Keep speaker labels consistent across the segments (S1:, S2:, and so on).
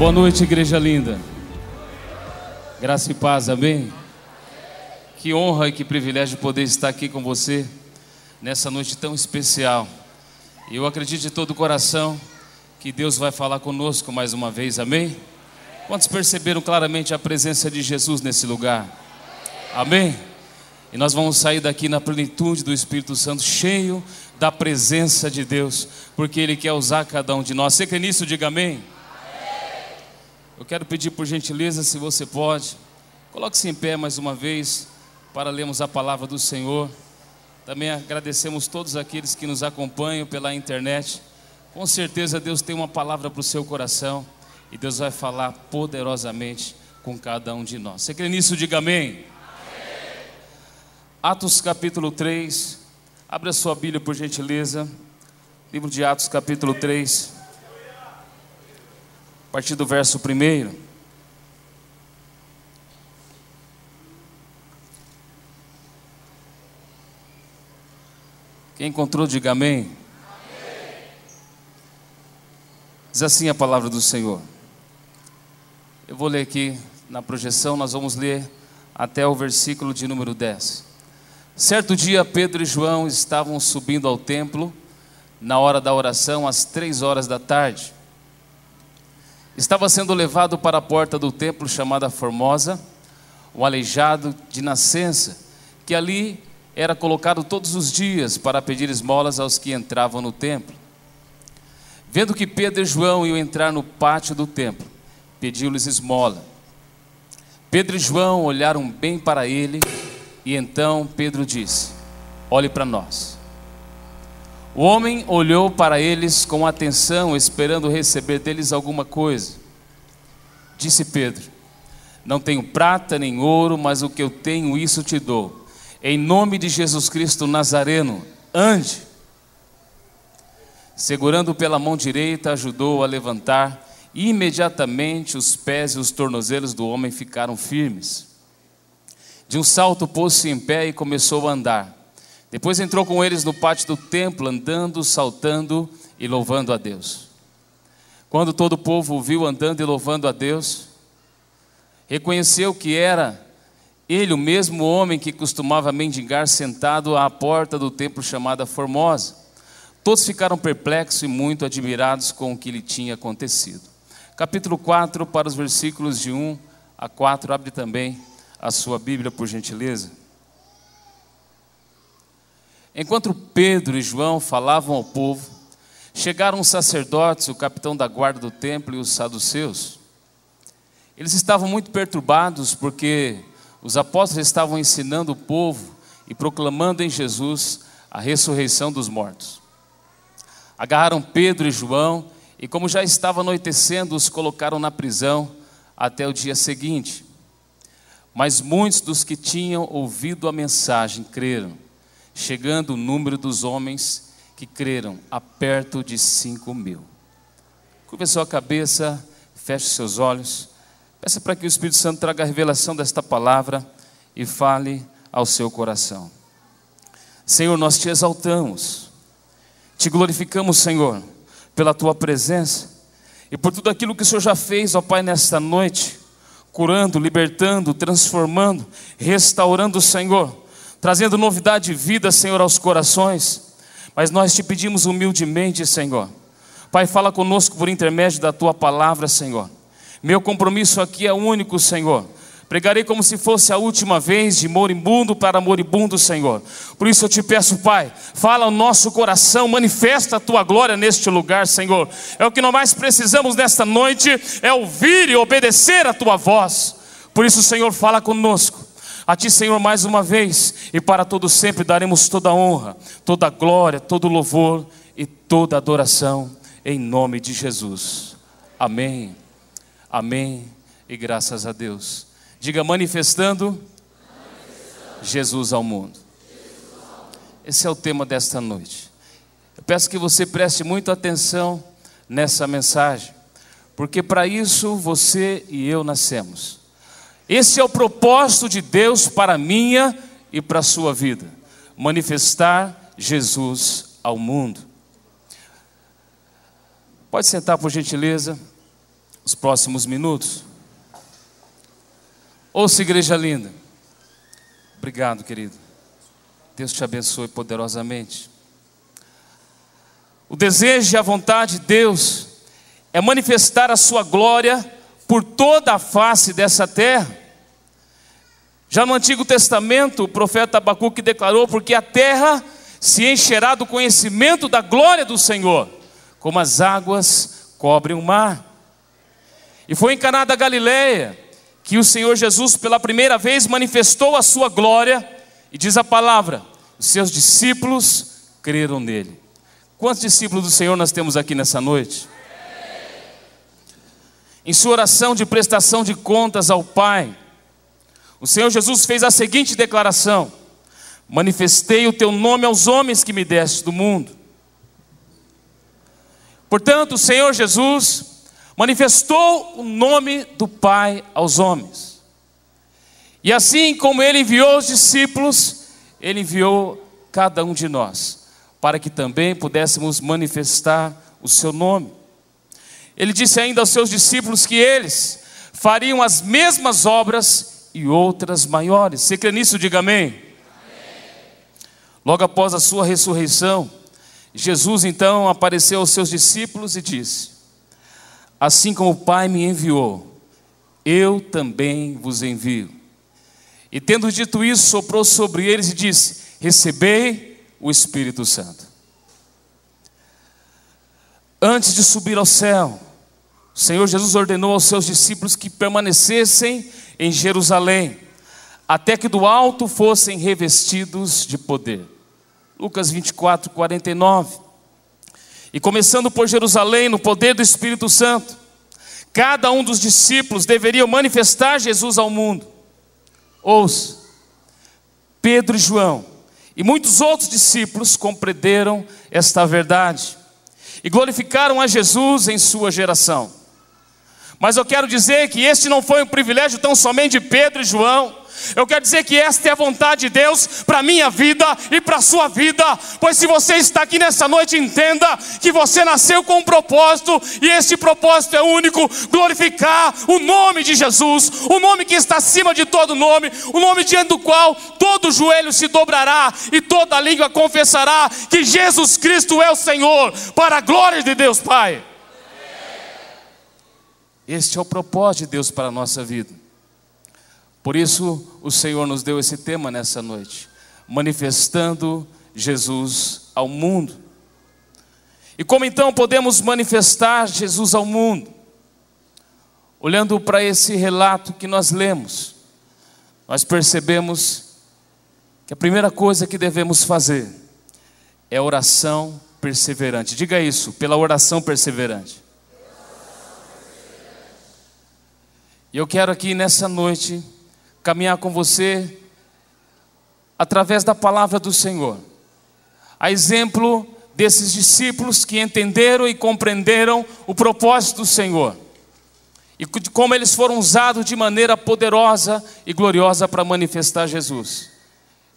S1: Boa noite, igreja linda. Graça e paz, amém? Que honra e que privilégio poder estar aqui com você nessa noite tão especial. E eu acredito de todo o coração que Deus vai falar conosco mais uma vez, amém? Quantos perceberam claramente a presença de Jesus nesse lugar? Amém? E nós vamos sair daqui na plenitude do Espírito Santo, cheio da presença de Deus, porque Ele quer usar cada um de nós. Você crê nisso? Diga amém. Eu quero pedir por gentileza, se você pode, coloque-se em pé mais uma vez para lermos a palavra do Senhor. Também agradecemos todos aqueles que nos acompanham pela internet. Com certeza Deus tem uma palavra para o seu coração e Deus vai falar poderosamente com cada um de nós. Você crê nisso? Diga amém. Amém. Atos capítulo 3, abra a sua Bíblia por gentileza. Livro de Atos capítulo 3. A partir do verso 1. Quem encontrou, diga amém. Amém. Diz assim a palavra do Senhor. Eu vou ler aqui na projeção, nós vamos ler até o versículo de número 10. Certo dia, Pedro e João estavam subindo ao templo, na hora da oração, às 3 da tarde. Estava sendo levado para a porta do templo chamada Formosa, um aleijado de nascença, que ali era colocado todos os dias para pedir esmolas aos que entravam no templo. Vendo que Pedro e João iam entrar no pátio do templo, pediu-lhes esmola. Pedro e João olharam bem para ele, e então Pedro disse: olhe para nós. O homem olhou para eles com atenção, esperando receber deles alguma coisa. Disse Pedro: não tenho prata nem ouro, mas o que eu tenho, isso te dou. Em nome de Jesus Cristo Nazareno, ande. Segurando pela mão direita, ajudou-o a levantar, e imediatamente os pés e os tornozelos do homem ficaram firmes. De um salto pôs-se em pé e começou a andar. Depois entrou com eles no pátio do templo, andando, saltando e louvando a Deus. Quando todo o povo o viu andando e louvando a Deus, reconheceu que era ele o mesmo homem que costumava mendigar sentado à porta do templo chamada Formosa. Todos ficaram perplexos e muito admirados com o que lhe tinha acontecido. Capítulo 4, para os versículos de 1 a 4, abre também a sua Bíblia, por gentileza. Enquanto Pedro e João falavam ao povo, chegaram os sacerdotes, o capitão da guarda do templo e os saduceus. Eles estavam muito perturbados porque os apóstolos estavam ensinando o povo e proclamando em Jesus a ressurreição dos mortos. Agarraram Pedro e João e, como já estava anoitecendo, os colocaram na prisão até o dia seguinte. Mas muitos dos que tinham ouvido a mensagem creram, chegando o número dos homens que creram a perto de 5.000. Curva sua cabeça, feche seus olhos, peça para que o Espírito Santo traga a revelação desta palavra e fale ao seu coração. Senhor, nós te exaltamos, te glorificamos, Senhor, pela tua presença e por tudo aquilo que o Senhor já fez, ó Pai, nesta noite, curando, libertando, transformando, restaurando, Senhor, trazendo novidade de vida, Senhor, aos corações. Mas nós te pedimos humildemente, Senhor, Pai, fala conosco por intermédio da tua palavra, Senhor. Meu compromisso aqui é único, Senhor. Pregarei como se fosse a última vez, de moribundo para moribundo, Senhor. Por isso eu te peço, Pai, fala ao nosso coração, manifesta a tua glória neste lugar, Senhor. É o que nós mais precisamos nesta noite, é ouvir e obedecer a tua voz. Por isso, Senhor, fala conosco. A ti, Senhor, mais uma vez, e para todo sempre daremos toda a honra, toda a glória, todo o louvor e toda a adoração, em nome de Jesus. Amém, amém e graças a Deus. Diga: manifestando Jesus ao mundo. Esse é o tema desta noite. Eu peço que você preste muita atenção nessa mensagem, porque para isso você e eu nascemos. Esse é o propósito de Deus para a minha e para a sua vida: manifestar Jesus ao mundo. Pode sentar, por gentileza. os próximos minutos. Ouça, igreja linda. Obrigado, querido. Deus te abençoe poderosamente. O desejo e a vontade de Deus é manifestar a sua glória por toda a face dessa terra. Já no Antigo Testamento, o profeta Abacuque declarou: porque a terra se encherá do conhecimento da glória do Senhor, como as águas cobrem o mar. E foi em Caná da Galileia que o Senhor Jesus pela primeira vez manifestou a sua glória, e diz a palavra: os seus discípulos creram nele. Quantos discípulos do Senhor nós temos aqui nessa noite? Em sua oração de prestação de contas ao Pai, o Senhor Jesus fez a seguinte declaração: manifestei o teu nome aos homens que me deste do mundo. Portanto, o Senhor Jesus manifestou o nome do Pai aos homens. E assim como Ele enviou os discípulos, Ele enviou cada um de nós, para que também pudéssemos manifestar o seu nome. Ele disse ainda aos seus discípulos que eles fariam as mesmas obras e outras maiores. Você crê nisso? Diga amém. Amém. Logo após a sua ressurreição, Jesus então apareceu aos seus discípulos e disse: assim como o Pai me enviou, eu também vos envio. E tendo dito isso, soprou sobre eles e disse: recebei o Espírito Santo. Antes de subir ao céu, o Senhor Jesus ordenou aos seus discípulos que permanecessem em Jerusalém, até que do alto fossem revestidos de poder. Lucas 24, 49. E começando por Jerusalém, no poder do Espírito Santo, cada um dos discípulos deveria manifestar Jesus ao mundo. Ouça, Pedro e João e muitos outros discípulos compreenderam esta verdade e glorificaram a Jesus em sua geração. Mas eu quero dizer que este não foi um privilégio tão somente de Pedro e João. Eu quero dizer que esta é a vontade de Deus para a minha vida e para a sua vida. Pois se você está aqui nessa noite, entenda que você nasceu com um propósito, e esse propósito é único: glorificar o nome de Jesus, o nome que está acima de todo nome, o nome diante do qual todo joelho se dobrará e toda língua confessará que Jesus Cristo é o Senhor, para a glória de Deus Pai. Este é o propósito de Deus para a nossa vida. Por isso o Senhor nos deu esse tema nessa noite: manifestando Jesus ao mundo. E como então podemos manifestar Jesus ao mundo? Olhando para esse relato que nós lemos, nós percebemos que a primeira coisa que devemos fazer é oração perseverante. Diga isso: pela oração perseverante. E eu quero aqui nessa noite caminhar com você através da palavra do Senhor, a exemplo desses discípulos que entenderam e compreenderam o propósito do Senhor, e de como eles foram usados de maneira poderosa e gloriosa para manifestar Jesus.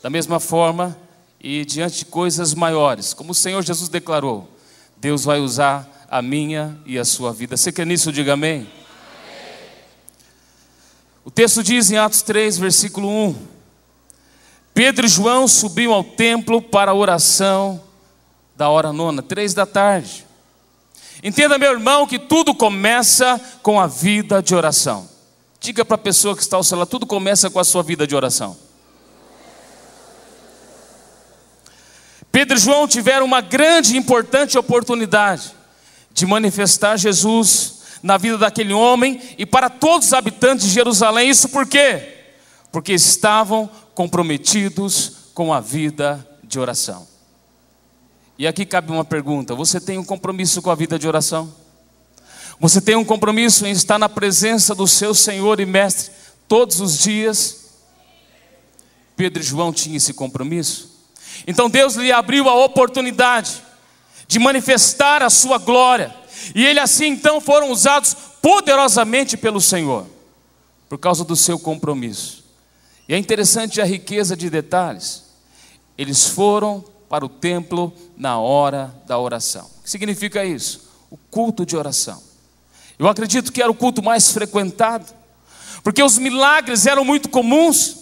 S1: Da mesma forma, e diante de coisas maiores, como o Senhor Jesus declarou, Deus vai usar a minha e a sua vida. Você quer nisso? Diga amém. O texto diz em Atos 3, versículo 1: Pedro e João subiam ao templo para a oração da hora nona, 3 da tarde. Entenda, meu irmão, que tudo começa com a vida de oração. Diga para a pessoa que está ao seu lado: tudo começa com a sua vida de oração. Pedro e João tiveram uma grande e importante oportunidade de manifestar Jesus na vida daquele homem e para todos os habitantes de Jerusalém. Isso por quê? Porque estavam comprometidos com a vida de oração. E aqui cabe uma pergunta: você tem um compromisso com a vida de oração? Você tem um compromisso em estar na presença do seu Senhor e Mestre todos os dias? Pedro e João tinham esse compromisso. Então Deus lhe abriu a oportunidade de manifestar a sua glória, e eles assim então foram usados poderosamente pelo Senhor, por causa do seu compromisso. E é interessante a riqueza de detalhes. Eles foram para o templo na hora da oração. O que significa isso? O culto de oração. Eu acredito que era o culto mais frequentado, porque os milagres eram muito comuns.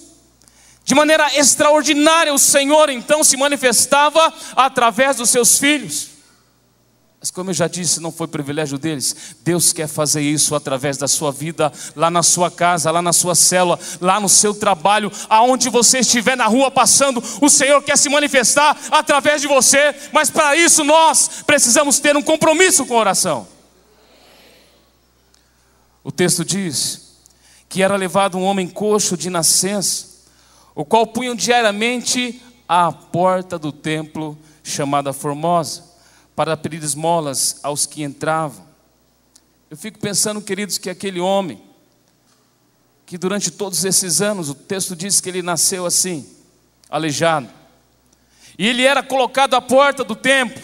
S1: De maneira extraordinária o Senhor então se manifestava através dos seus filhos. Mas como eu já disse, não foi privilégio deles. Deus quer fazer isso através da sua vida, lá na sua casa, lá na sua célula, lá no seu trabalho, aonde você estiver na rua passando, o Senhor quer se manifestar através de você. Mas para isso nós precisamos ter um compromisso com a oração. O texto diz que era levado um homem coxo de nascença, o qual punham diariamente à porta do templo chamada Formosa, para pedir esmolas aos que entravam. Eu fico pensando, queridos, que aquele homem, que durante todos esses anos, o texto diz que ele nasceu assim, aleijado, e ele era colocado à porta do templo.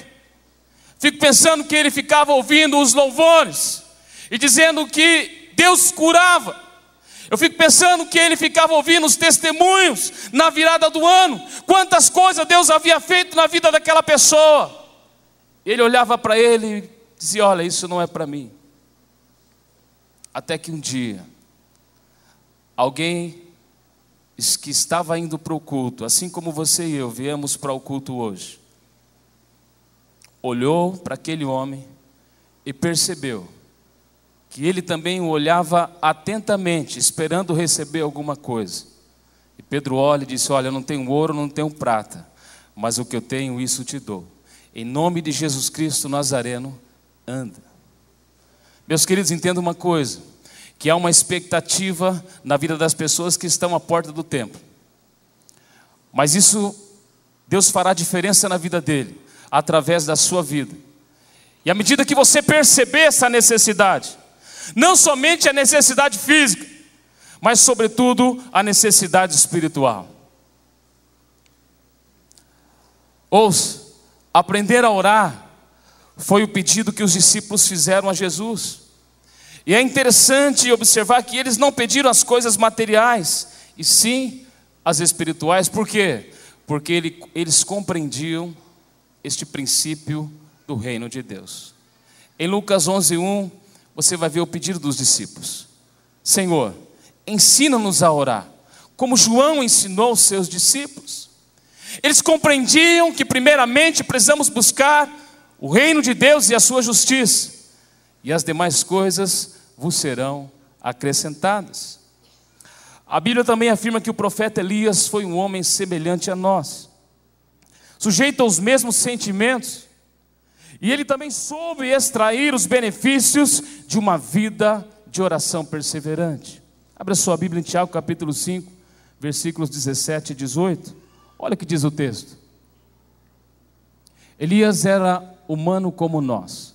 S1: Fico pensando que ele ficava ouvindo os louvores, e dizendo que Deus curava. Eu fico pensando que ele ficava ouvindo os testemunhos na virada do ano, quantas coisas Deus havia feito na vida daquela pessoa. Ele olhava para ele e dizia: olha, isso não é para mim. Até que um dia, alguém que estava indo para o culto, assim como você e eu viemos para o culto hoje, olhou para aquele homem e percebeu que ele também o olhava atentamente, esperando receber alguma coisa. E Pedro olha e disse: olha, eu não tenho ouro, não tenho prata, mas o que eu tenho, isso te dou. Em nome de Jesus Cristo Nazareno, anda. Meus queridos, entendam uma coisa, que há uma expectativa na vida das pessoas que estão à porta do templo. Mas isso, Deus fará diferença na vida dele, através da sua vida. E à medida que você perceber essa necessidade, não somente a necessidade física, mas sobretudo a necessidade espiritual. Ouça, aprender a orar foi o pedido que os discípulos fizeram a Jesus. E é interessante observar que eles não pediram as coisas materiais, e sim as espirituais. Por quê? Porque eles compreendiam este princípio do reino de Deus. Em Lucas 11:1, você vai ver o pedido dos discípulos: Senhor, ensina-nos a orar, como João ensinou os seus discípulos. Eles compreendiam que primeiramente precisamos buscar o reino de Deus e a sua justiça, e as demais coisas vos serão acrescentadas. A Bíblia também afirma que o profeta Elias foi um homem semelhante a nós, sujeito aos mesmos sentimentos, e ele também soube extrair os benefícios de uma vida de oração perseverante. Abra sua Bíblia em Tiago capítulo 5, versículos 17 e 18. Olha o que diz o texto. Elias era humano como nós.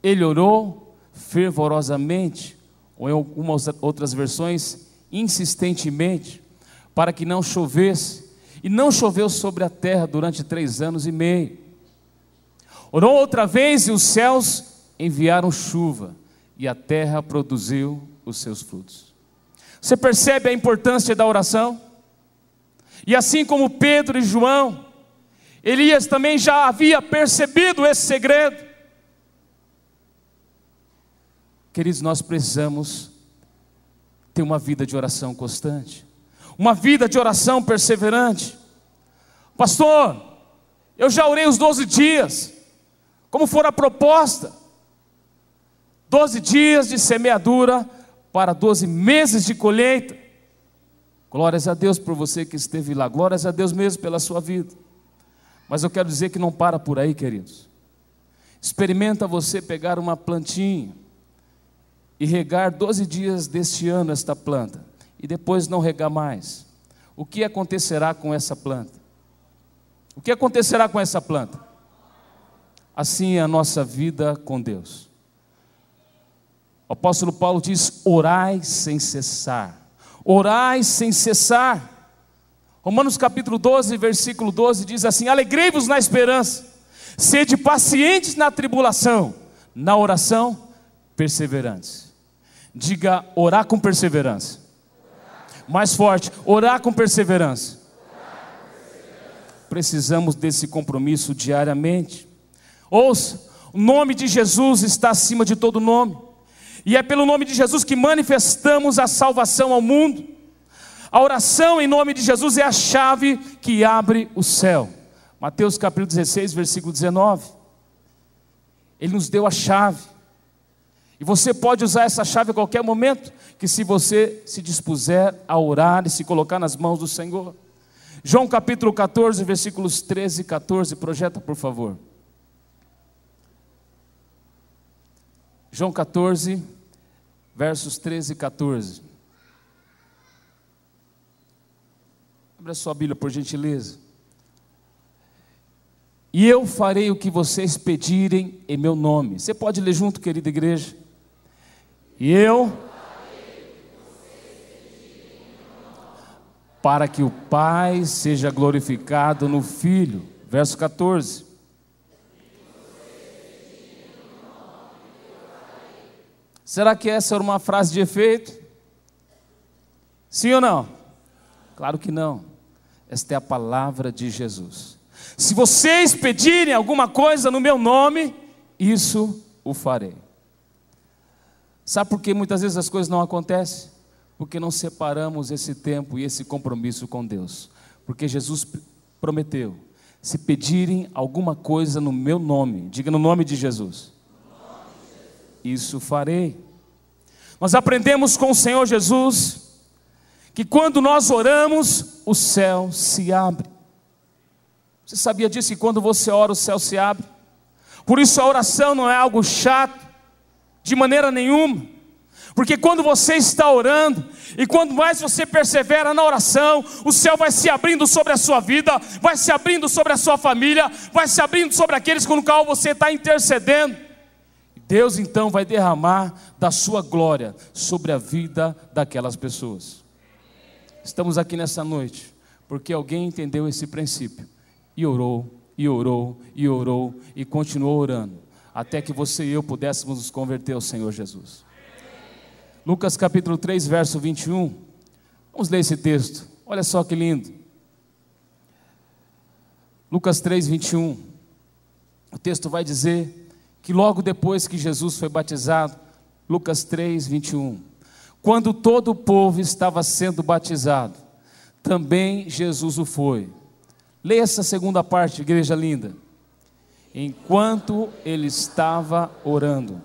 S1: Ele orou fervorosamente, ou em algumas outras versões, insistentemente, para que não chovesse. E não choveu sobre a terra durante 3 anos e meio. Orou outra vez e os céus enviaram chuva, e a terra produziu os seus frutos. Você percebe a importância da oração? E assim como Pedro e João, Elias também já havia percebido esse segredo. Queridos, nós precisamos ter uma vida de oração constante, uma vida de oração perseverante. Pastor, eu já orei os 12 dias, como for a proposta, 12 dias de semeadura para 12 meses de colheita. Glórias a Deus por você que esteve lá, glórias a Deus mesmo pela sua vida. Mas eu quero dizer que não para por aí, queridos. Experimenta você pegar uma plantinha e regar 12 dias deste ano esta planta, e depois não regar mais. O que acontecerá com essa planta? O que acontecerá com essa planta? Assim é a nossa vida com Deus. O apóstolo Paulo diz: orai sem cessar. Orai sem cessar. Romanos capítulo 12, versículo 12 diz assim: alegrei-vos na esperança, sede pacientes na tribulação, na oração perseverantes. Diga: orar com perseverança. Mais forte: orar com perseverança. Precisamos desse compromisso diariamente. Ouça, o nome de Jesus está acima de todo nome. E é pelo nome de Jesus que manifestamos a salvação ao mundo. A oração em nome de Jesus é a chave que abre o céu. Mateus capítulo 16, versículo 19. Ele nos deu a chave. E você pode usar essa chave a qualquer momento, que se você se dispuser a orar e se colocar nas mãos do Senhor. João capítulo 14, versículos 13 e 14, projeta por favor. João 14, versos 13 e 14. Abra sua Bíblia por gentileza. E eu farei o que vocês pedirem em meu nome. Você pode ler junto, querida igreja? E eu, para que o Pai seja glorificado no Filho. Verso 14. Será que essa era uma frase de efeito? Sim ou não? Claro que não. Esta é a palavra de Jesus. Se vocês pedirem alguma coisa no meu nome, isso o farei. Sabe por que muitas vezes as coisas não acontecem? Porque não separamos esse tempo e esse compromisso com Deus. Porque Jesus prometeu: se pedirem alguma coisa no meu nome, diga no nome de Jesus, isso farei. Nós aprendemos com o Senhor Jesus que quando nós oramos, o céu se abre. Você sabia disso, que quando você ora, o céu se abre? Por isso a oração não é algo chato, de maneira nenhuma. Porque quando você está orando, e quando mais você persevera na oração, o céu vai se abrindo sobre a sua vida, vai se abrindo sobre a sua família, vai se abrindo sobre aqueles com os quais você está intercedendo. Deus então vai derramar da sua glória sobre a vida daquelas pessoas. Estamos aqui nessa noite porque alguém entendeu esse princípio e orou, e orou, e orou, e continuou orando, até que você e eu pudéssemos nos converter ao Senhor Jesus. Lucas capítulo 3, verso 21. Vamos ler esse texto. Olha só que lindo. Lucas 3, 21. O texto vai dizer que logo depois que Jesus foi batizado, Lucas 3, 21, quando todo o povo estava sendo batizado, também Jesus o foi. Leia essa segunda parte, igreja linda. Enquanto ele estava orando.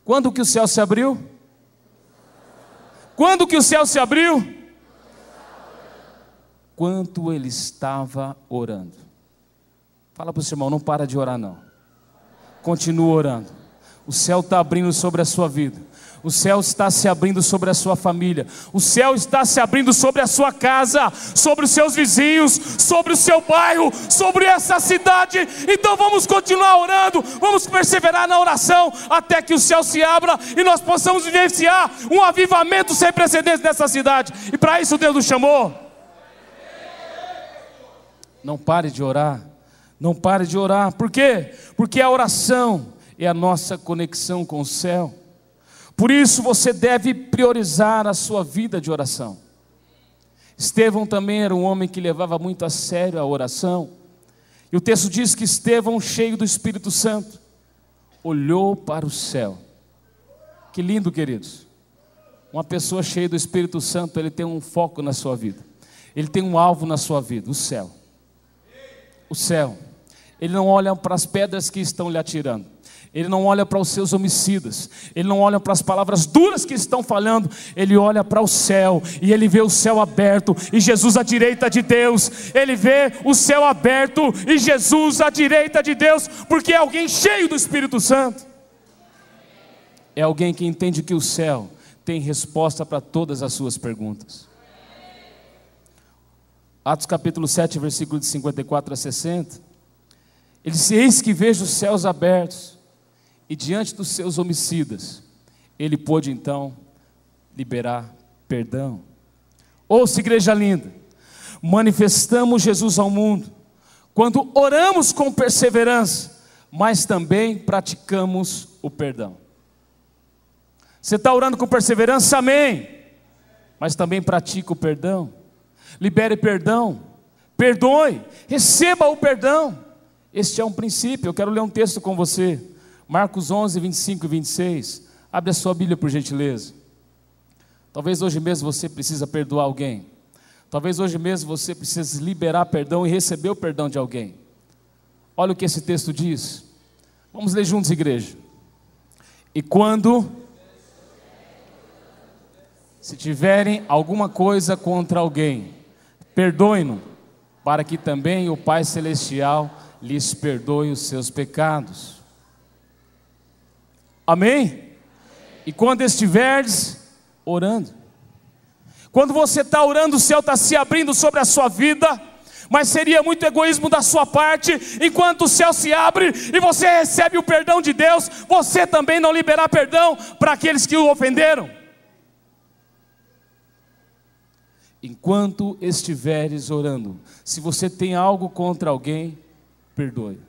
S1: Quando que o céu se abriu? Quando que o céu se abriu? Quando ele estava orando. Fala para o seu irmão, não para de orar não. Continua orando. O céu está abrindo sobre a sua vida. O céu está se abrindo sobre a sua família. O céu está se abrindo sobre a sua casa, sobre os seus vizinhos, sobre o seu bairro, sobre essa cidade. Então vamos continuar orando, vamos perseverar na oração até que o céu se abra e nós possamos vivenciar um avivamento sem precedentes nessa cidade. E para isso Deus nos chamou. Não pare de orar. Não pare de orar. Por quê? Porque a oração é a nossa conexão com o céu. Por isso você deve priorizar a sua vida de oração. Estevão também era um homem que levava muito a sério a oração. E o texto diz que Estevão, cheio do Espírito Santo, olhou para o céu. Que lindo, queridos. Uma pessoa cheia do Espírito Santo, ele tem um foco na sua vida. Ele tem um alvo na sua vida, o céu. O céu. Ele não olha para as pedras que estão lhe atirando. Ele não olha para os seus homicidas. Ele não olha para as palavras duras que estão falando. Ele olha para o céu e ele vê o céu aberto e Jesus à direita de Deus. Ele vê o céu aberto e Jesus à direita de Deus, porque é alguém cheio do Espírito Santo. É alguém que entende que o céu tem resposta para todas as suas perguntas. Atos capítulo 7, versículo de 54 a 60. Ele diz: eis que vejo os céus abertos, e diante dos seus homicidas, ele pôde então liberar perdão. Ouça, igreja linda, manifestamos Jesus ao mundo quando oramos com perseverança, mas também praticamos o perdão. Você está orando com perseverança? Amém. Mas também pratica o perdão. Libere perdão, perdoe, receba o perdão. Este é um princípio. Eu quero ler um texto com você. Marcos 11, 25 e 26. Abre a sua Bíblia por gentileza. Talvez hoje mesmo você precisa perdoar alguém. Talvez hoje mesmo você precise liberar perdão e receber o perdão de alguém. Olha o que esse texto diz. Vamos ler juntos, igreja. E quando se tiverem alguma coisa contra alguém, perdoem-no, para que também o Pai Celestial lhes perdoe os seus pecados. Amém? E quando estiveres orando, quando você está orando, o céu está se abrindo sobre a sua vida, mas seria muito egoísmo da sua parte, enquanto o céu se abre e você recebe o perdão de Deus, você também não liberar perdão para aqueles que o ofenderam. Enquanto estiveres orando, se você tem algo contra alguém, perdoe.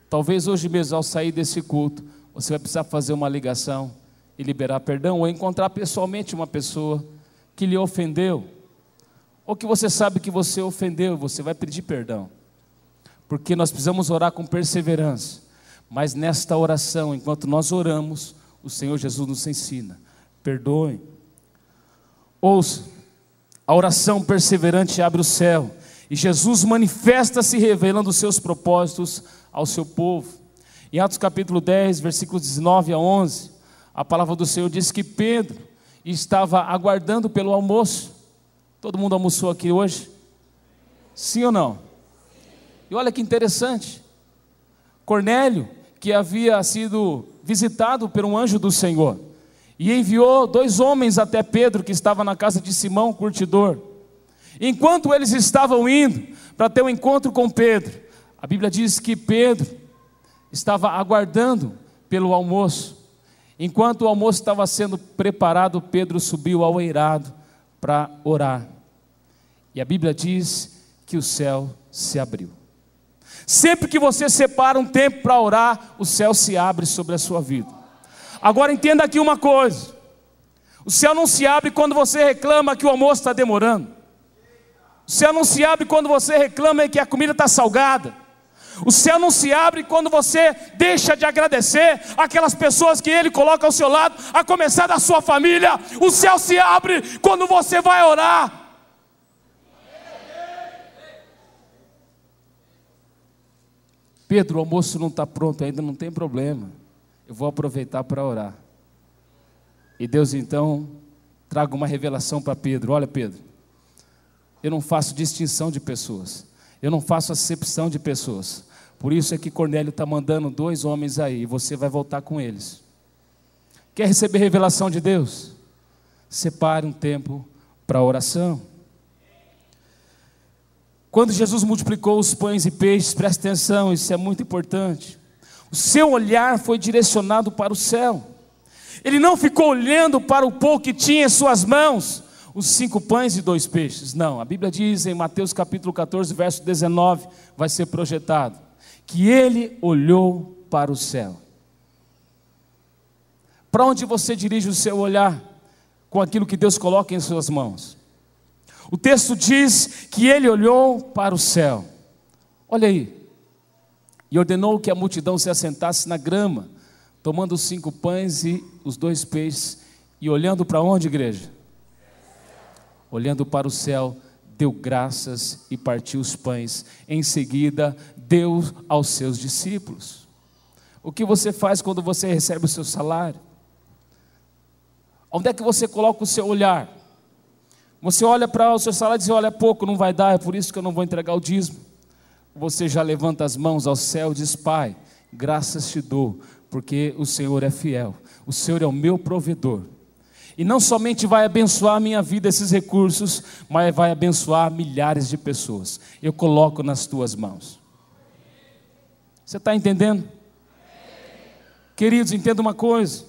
S1: Talvez hoje mesmo, ao sair desse culto, você vai precisar fazer uma ligação e liberar perdão, ou encontrar pessoalmente uma pessoa que lhe ofendeu, ou que você sabe que você ofendeu, você vai pedir perdão, porque nós precisamos orar com perseverança. Mas nesta oração, enquanto nós oramos, o Senhor Jesus nos ensina: perdoe. Ouça, a oração perseverante abre o céu, e Jesus manifesta-se revelando os seus propósitos ao seu povo. Em Atos capítulo 10, versículos 19 a 11, a palavra do Senhor diz que Pedro estava aguardando pelo almoço. Todo mundo almoçou aqui hoje? Sim ou não? E olha que interessante, Cornélio, que havia sido visitado por um anjo do Senhor, e enviou 2 homens até Pedro, que estava na casa de Simão, curtidor. Enquanto eles estavam indo para ter um encontro com Pedro, a Bíblia diz que Pedro estava aguardando pelo almoço. Enquanto o almoço estava sendo preparado, Pedro subiu ao eirado para orar. E a Bíblia diz que o céu se abriu. Sempre que você separa um tempo para orar, o céu se abre sobre a sua vida. Agora entenda aqui uma coisa: o céu não se abre quando você reclama que o almoço está demorando. O céu não se abre quando você reclama que a comida está salgada. O céu não se abre quando você deixa de agradecer aquelas pessoas que Ele coloca ao seu lado, a começar da sua família. O céu se abre quando você vai orar. Pedro, o almoço não está pronto ainda, não tem problema, eu vou aproveitar para orar. E Deus então traga uma revelação para Pedro: olha, Pedro, eu não faço distinção de pessoas, eu não faço acepção de pessoas. Por isso é que Cornélio está mandando 2 homens aí, e você vai voltar com eles. Quer receber revelação de Deus? Separe um tempo para oração. Quando Jesus multiplicou os pães e peixes, presta atenção, isso é muito importante, o seu olhar foi direcionado para o céu. Ele não ficou olhando para o pouco que tinha em suas mãos, os 5 pães e 2 peixes. Não, a Bíblia diz em Mateus capítulo 14, verso 19, vai ser projetado, que ele olhou para o céu. Para onde você dirige o seu olhar com aquilo que Deus coloca em suas mãos? O texto diz que ele olhou para o céu. Olha aí. E ordenou que a multidão se assentasse na grama, tomando os 5 pães e os 2 peixes, e olhando para onde, igreja? Olhando para o céu, deu graças e partiu os pães. Em seguida, deu aos seus discípulos. O que você faz quando você recebe o seu salário? Onde é que você coloca o seu olhar? Você olha para o seu salário e diz: olha, é pouco, não vai dar, é por isso que eu não vou entregar o dízimo. Você já levanta as mãos ao céu e diz: Pai, graças te dou, porque o Senhor é fiel, o Senhor é o meu provedor. E não somente vai abençoar a minha vida, esses recursos, mas vai abençoar milhares de pessoas. Eu coloco nas tuas mãos. Você está entendendo? Queridos, entenda uma coisa: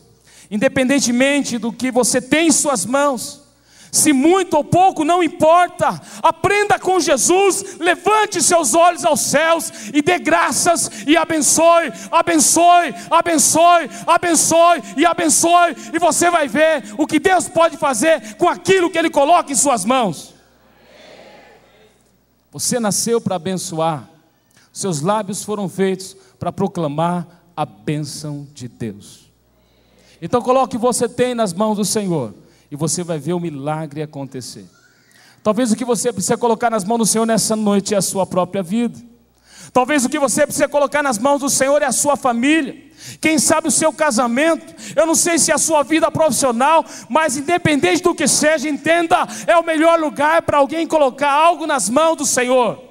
S1: independentemente do que você tem em suas mãos, se muito ou pouco, não importa, aprenda com Jesus, levante seus olhos aos céus e dê graças e abençoe, abençoe, abençoe, abençoe e abençoe, e você vai ver o que Deus pode fazer com aquilo que Ele coloca em suas mãos. Você nasceu para abençoar, seus lábios foram feitos para proclamar a bênção de Deus. Então coloque o que você tem nas mãos do Senhor, e você vai ver o milagre acontecer. Talvez o que você precisa colocar nas mãos do Senhor nessa noite é a sua própria vida. Talvez o que você precisa colocar nas mãos do Senhor é a sua família. Quem sabe o seu casamento. Eu não sei se é a sua vida profissional, mas independente do que seja, entenda, é o melhor lugar para alguém colocar algo nas mãos do Senhor.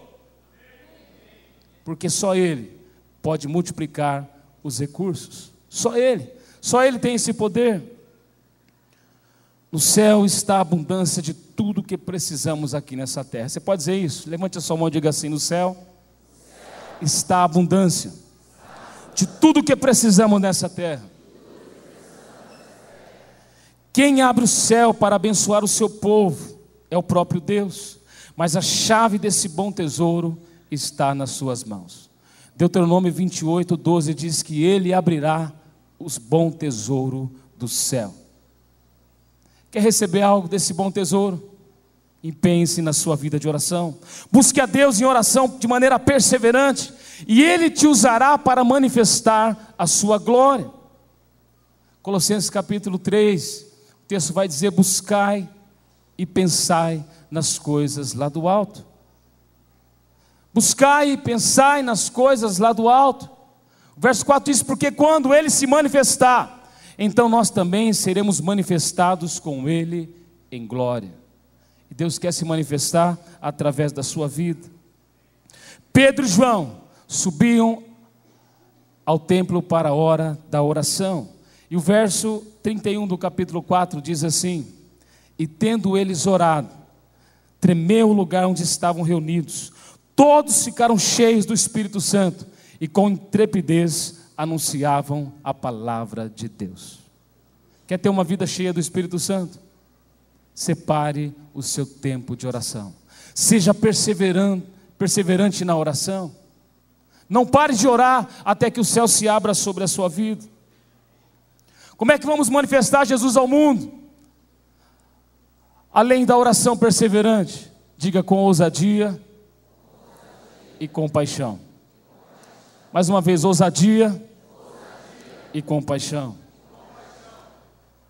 S1: Porque só Ele pode multiplicar os recursos. Só Ele tem esse poder. No céu está a abundância de tudo que precisamos aqui nessa terra. Você pode dizer isso? Levante a sua mão e diga assim: no céu está a abundância de tudo que precisamos nessa terra. Quem abre o céu para abençoar o seu povo é o próprio Deus, mas a chave desse bom tesouro está nas suas mãos. Deuteronômio 28:12 diz que Ele abrirá os bom tesouro do céu. Quer receber algo desse bom tesouro? Empenhe-se na sua vida de oração. Busque a Deus em oração de maneira perseverante, e Ele te usará para manifestar a sua glória. Colossenses capítulo 3, o texto vai dizer: buscai e pensai nas coisas lá do alto. Buscai e pensai nas coisas lá do alto. O verso 4 diz: porque quando Ele se manifestar, então nós também seremos manifestados com Ele em glória. E Deus quer se manifestar através da sua vida. Pedro e João subiam ao templo para a hora da oração. E o verso 31 do capítulo 4 diz assim: e tendo eles orado, tremeu o lugar onde estavam reunidos. Todos ficaram cheios do Espírito Santo e com intrepidez anunciavam a palavra de Deus. Quer ter uma vida cheia do Espírito Santo? Separe o seu tempo de oração. Seja perseverante na oração. Não pare de orar até que o céu se abra sobre a sua vida. Como é que vamos manifestar Jesus ao mundo? Além da oração perseverante, diga: com ousadia e compaixão. Mais uma vez: ousadia e compaixão.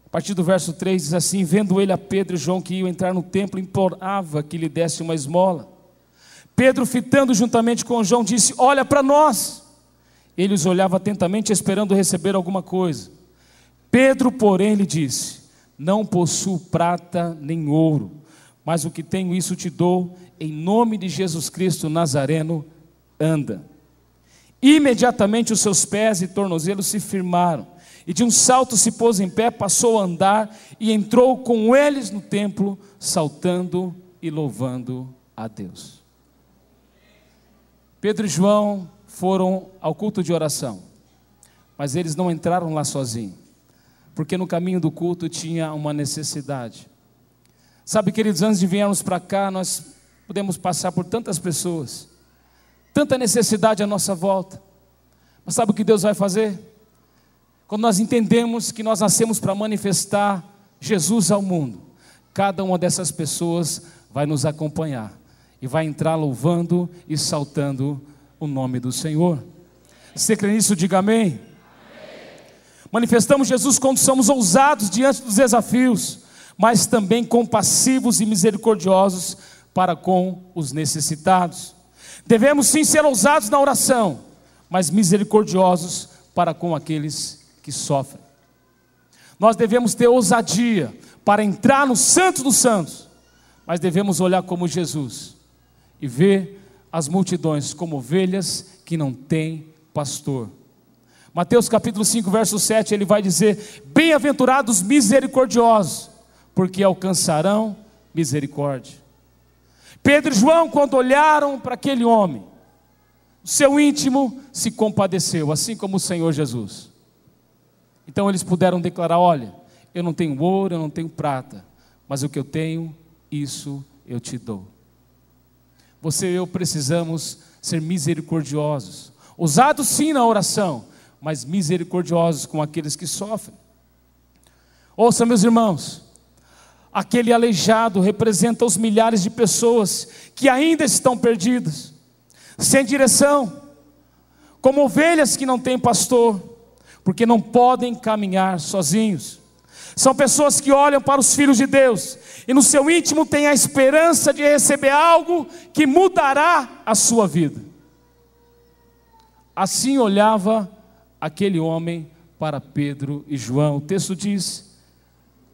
S1: A partir do verso 3 diz assim: vendo ele a Pedro e João que iam entrar no templo, implorava que lhe desse uma esmola. Pedro, fitando juntamente com João, disse: olha para nós. Ele os olhava atentamente, esperando receber alguma coisa. Pedro, porém, lhe disse: não possuo prata nem ouro, mas o que tenho, isso te dou. Em nome de Jesus Cristo Nazareno, anda. Imediatamente os seus pés e tornozelos se firmaram, e de um salto se pôs em pé, passou a andar, e entrou com eles no templo, saltando e louvando a Deus. Pedro e João foram ao culto de oração, mas eles não entraram lá sozinhos, porque no caminho do culto tinha uma necessidade. Sabe, queridos, antes de virmos para cá, nós podemos passar por tantas pessoas, tanta necessidade à nossa volta, mas sabe o que Deus vai fazer? Quando nós entendemos que nós nascemos para manifestar Jesus ao mundo, cada uma dessas pessoas vai nos acompanhar e vai entrar louvando e saltando o nome do Senhor. Você crê nisso? Diga amém. Amém. Manifestamos Jesus quando somos ousados diante dos desafios, mas também compassivos e misericordiosos para com os necessitados. Devemos sim ser ousados na oração, mas misericordiosos para com aqueles que sofrem. Nós devemos ter ousadia para entrar no Santo dos Santos, mas devemos olhar como Jesus e ver as multidões como ovelhas que não têm pastor. Mateus capítulo 5, verso 7, ele vai dizer: bem-aventurados misericordiosos, porque alcançarão misericórdia. Pedro e João, quando olharam para aquele homem, o seu íntimo se compadeceu, assim como o Senhor Jesus. Então eles puderam declarar: olha, eu não tenho ouro, eu não tenho prata, mas o que eu tenho, isso eu te dou. Você e eu precisamos ser misericordiosos, ousados sim na oração, mas misericordiosos com aqueles que sofrem. Ouça, meus irmãos, aquele aleijado representa os milhares de pessoas que ainda estão perdidas, sem direção,
S2: como ovelhas que não têm pastor, porque não podem caminhar sozinhos. São pessoas que olham para os filhos de Deus e no seu íntimo têm a esperança de receber algo que mudará a sua vida. Assim olhava aquele homem para Pedro e João. O texto diz,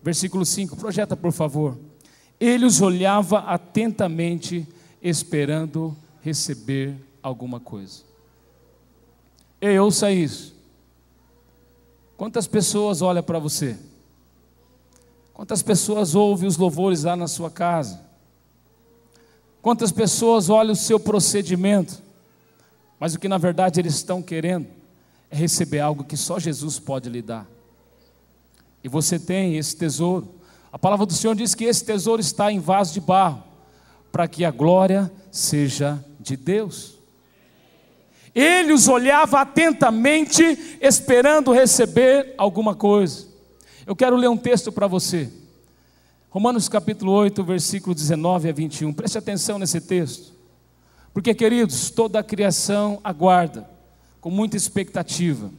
S2: versículo 5, projeta por favor. Ele os olhava atentamente, esperando receber alguma coisa. Ei, ouça isso. Quantas pessoas olham para você? Quantas pessoas ouvem os louvores lá na sua casa? Quantas pessoas olham o seu procedimento? Mas o que na verdade eles estão querendo é receber algo que só Jesus pode lhe dar. E você tem esse tesouro. A palavra do Senhor diz que esse tesouro está em vaso de barro, para que a glória seja de Deus. Ele os olhava atentamente, esperando receber alguma coisa. Eu quero ler um texto para você. Romanos capítulo 8, versículo 19 a 21. Preste atenção nesse texto. Porque, queridos, toda a criação aguarda, com muita expectativa,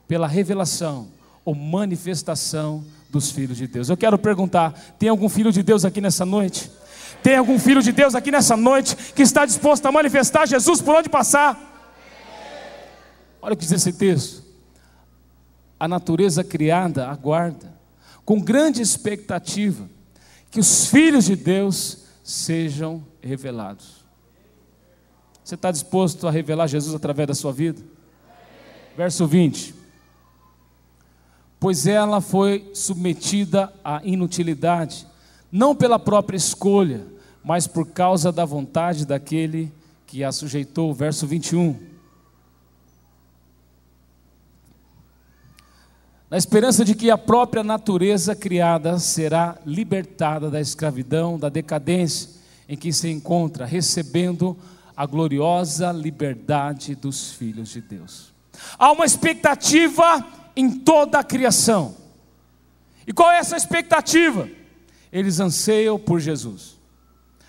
S2: pela revelação ou manifestação dos filhos de Deus. Eu quero perguntar, tem algum filho de Deus aqui nessa noite? Tem algum filho de Deus aqui nessa noite que está disposto a manifestar Jesus por onde passar? Olha o que diz esse texto. A natureza criada aguarda, com grande expectativa, que os filhos de Deus sejam revelados. Você está disposto a revelar Jesus através da sua vida? Verso 20. Pois ela foi submetida à inutilidade, não pela própria escolha, mas por causa da vontade daquele que a sujeitou. Verso 21. Na esperança de que a própria natureza criada será libertada da escravidão, da decadência em que se encontra, recebendo a gloriosa liberdade dos filhos de Deus. Há uma expectativa em toda a criação. E qual é essa expectativa? Eles anseiam por Jesus.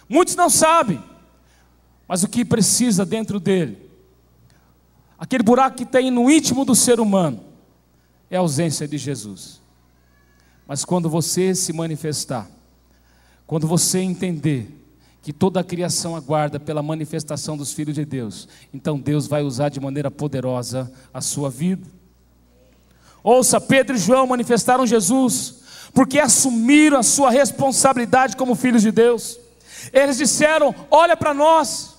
S2: Muitos não sabem, mas o que precisa dentro dele, aquele buraco que tem no íntimo do ser humano, é a ausência de Jesus. Mas quando você se manifestar, quando você entender que toda a criação aguarda pela manifestação dos filhos de Deus, então Deus vai usar de maneira poderosa a sua vida. Ouça, Pedro e João manifestaram Jesus, porque assumiram a sua responsabilidade como filhos de Deus. Eles disseram, olha para nós.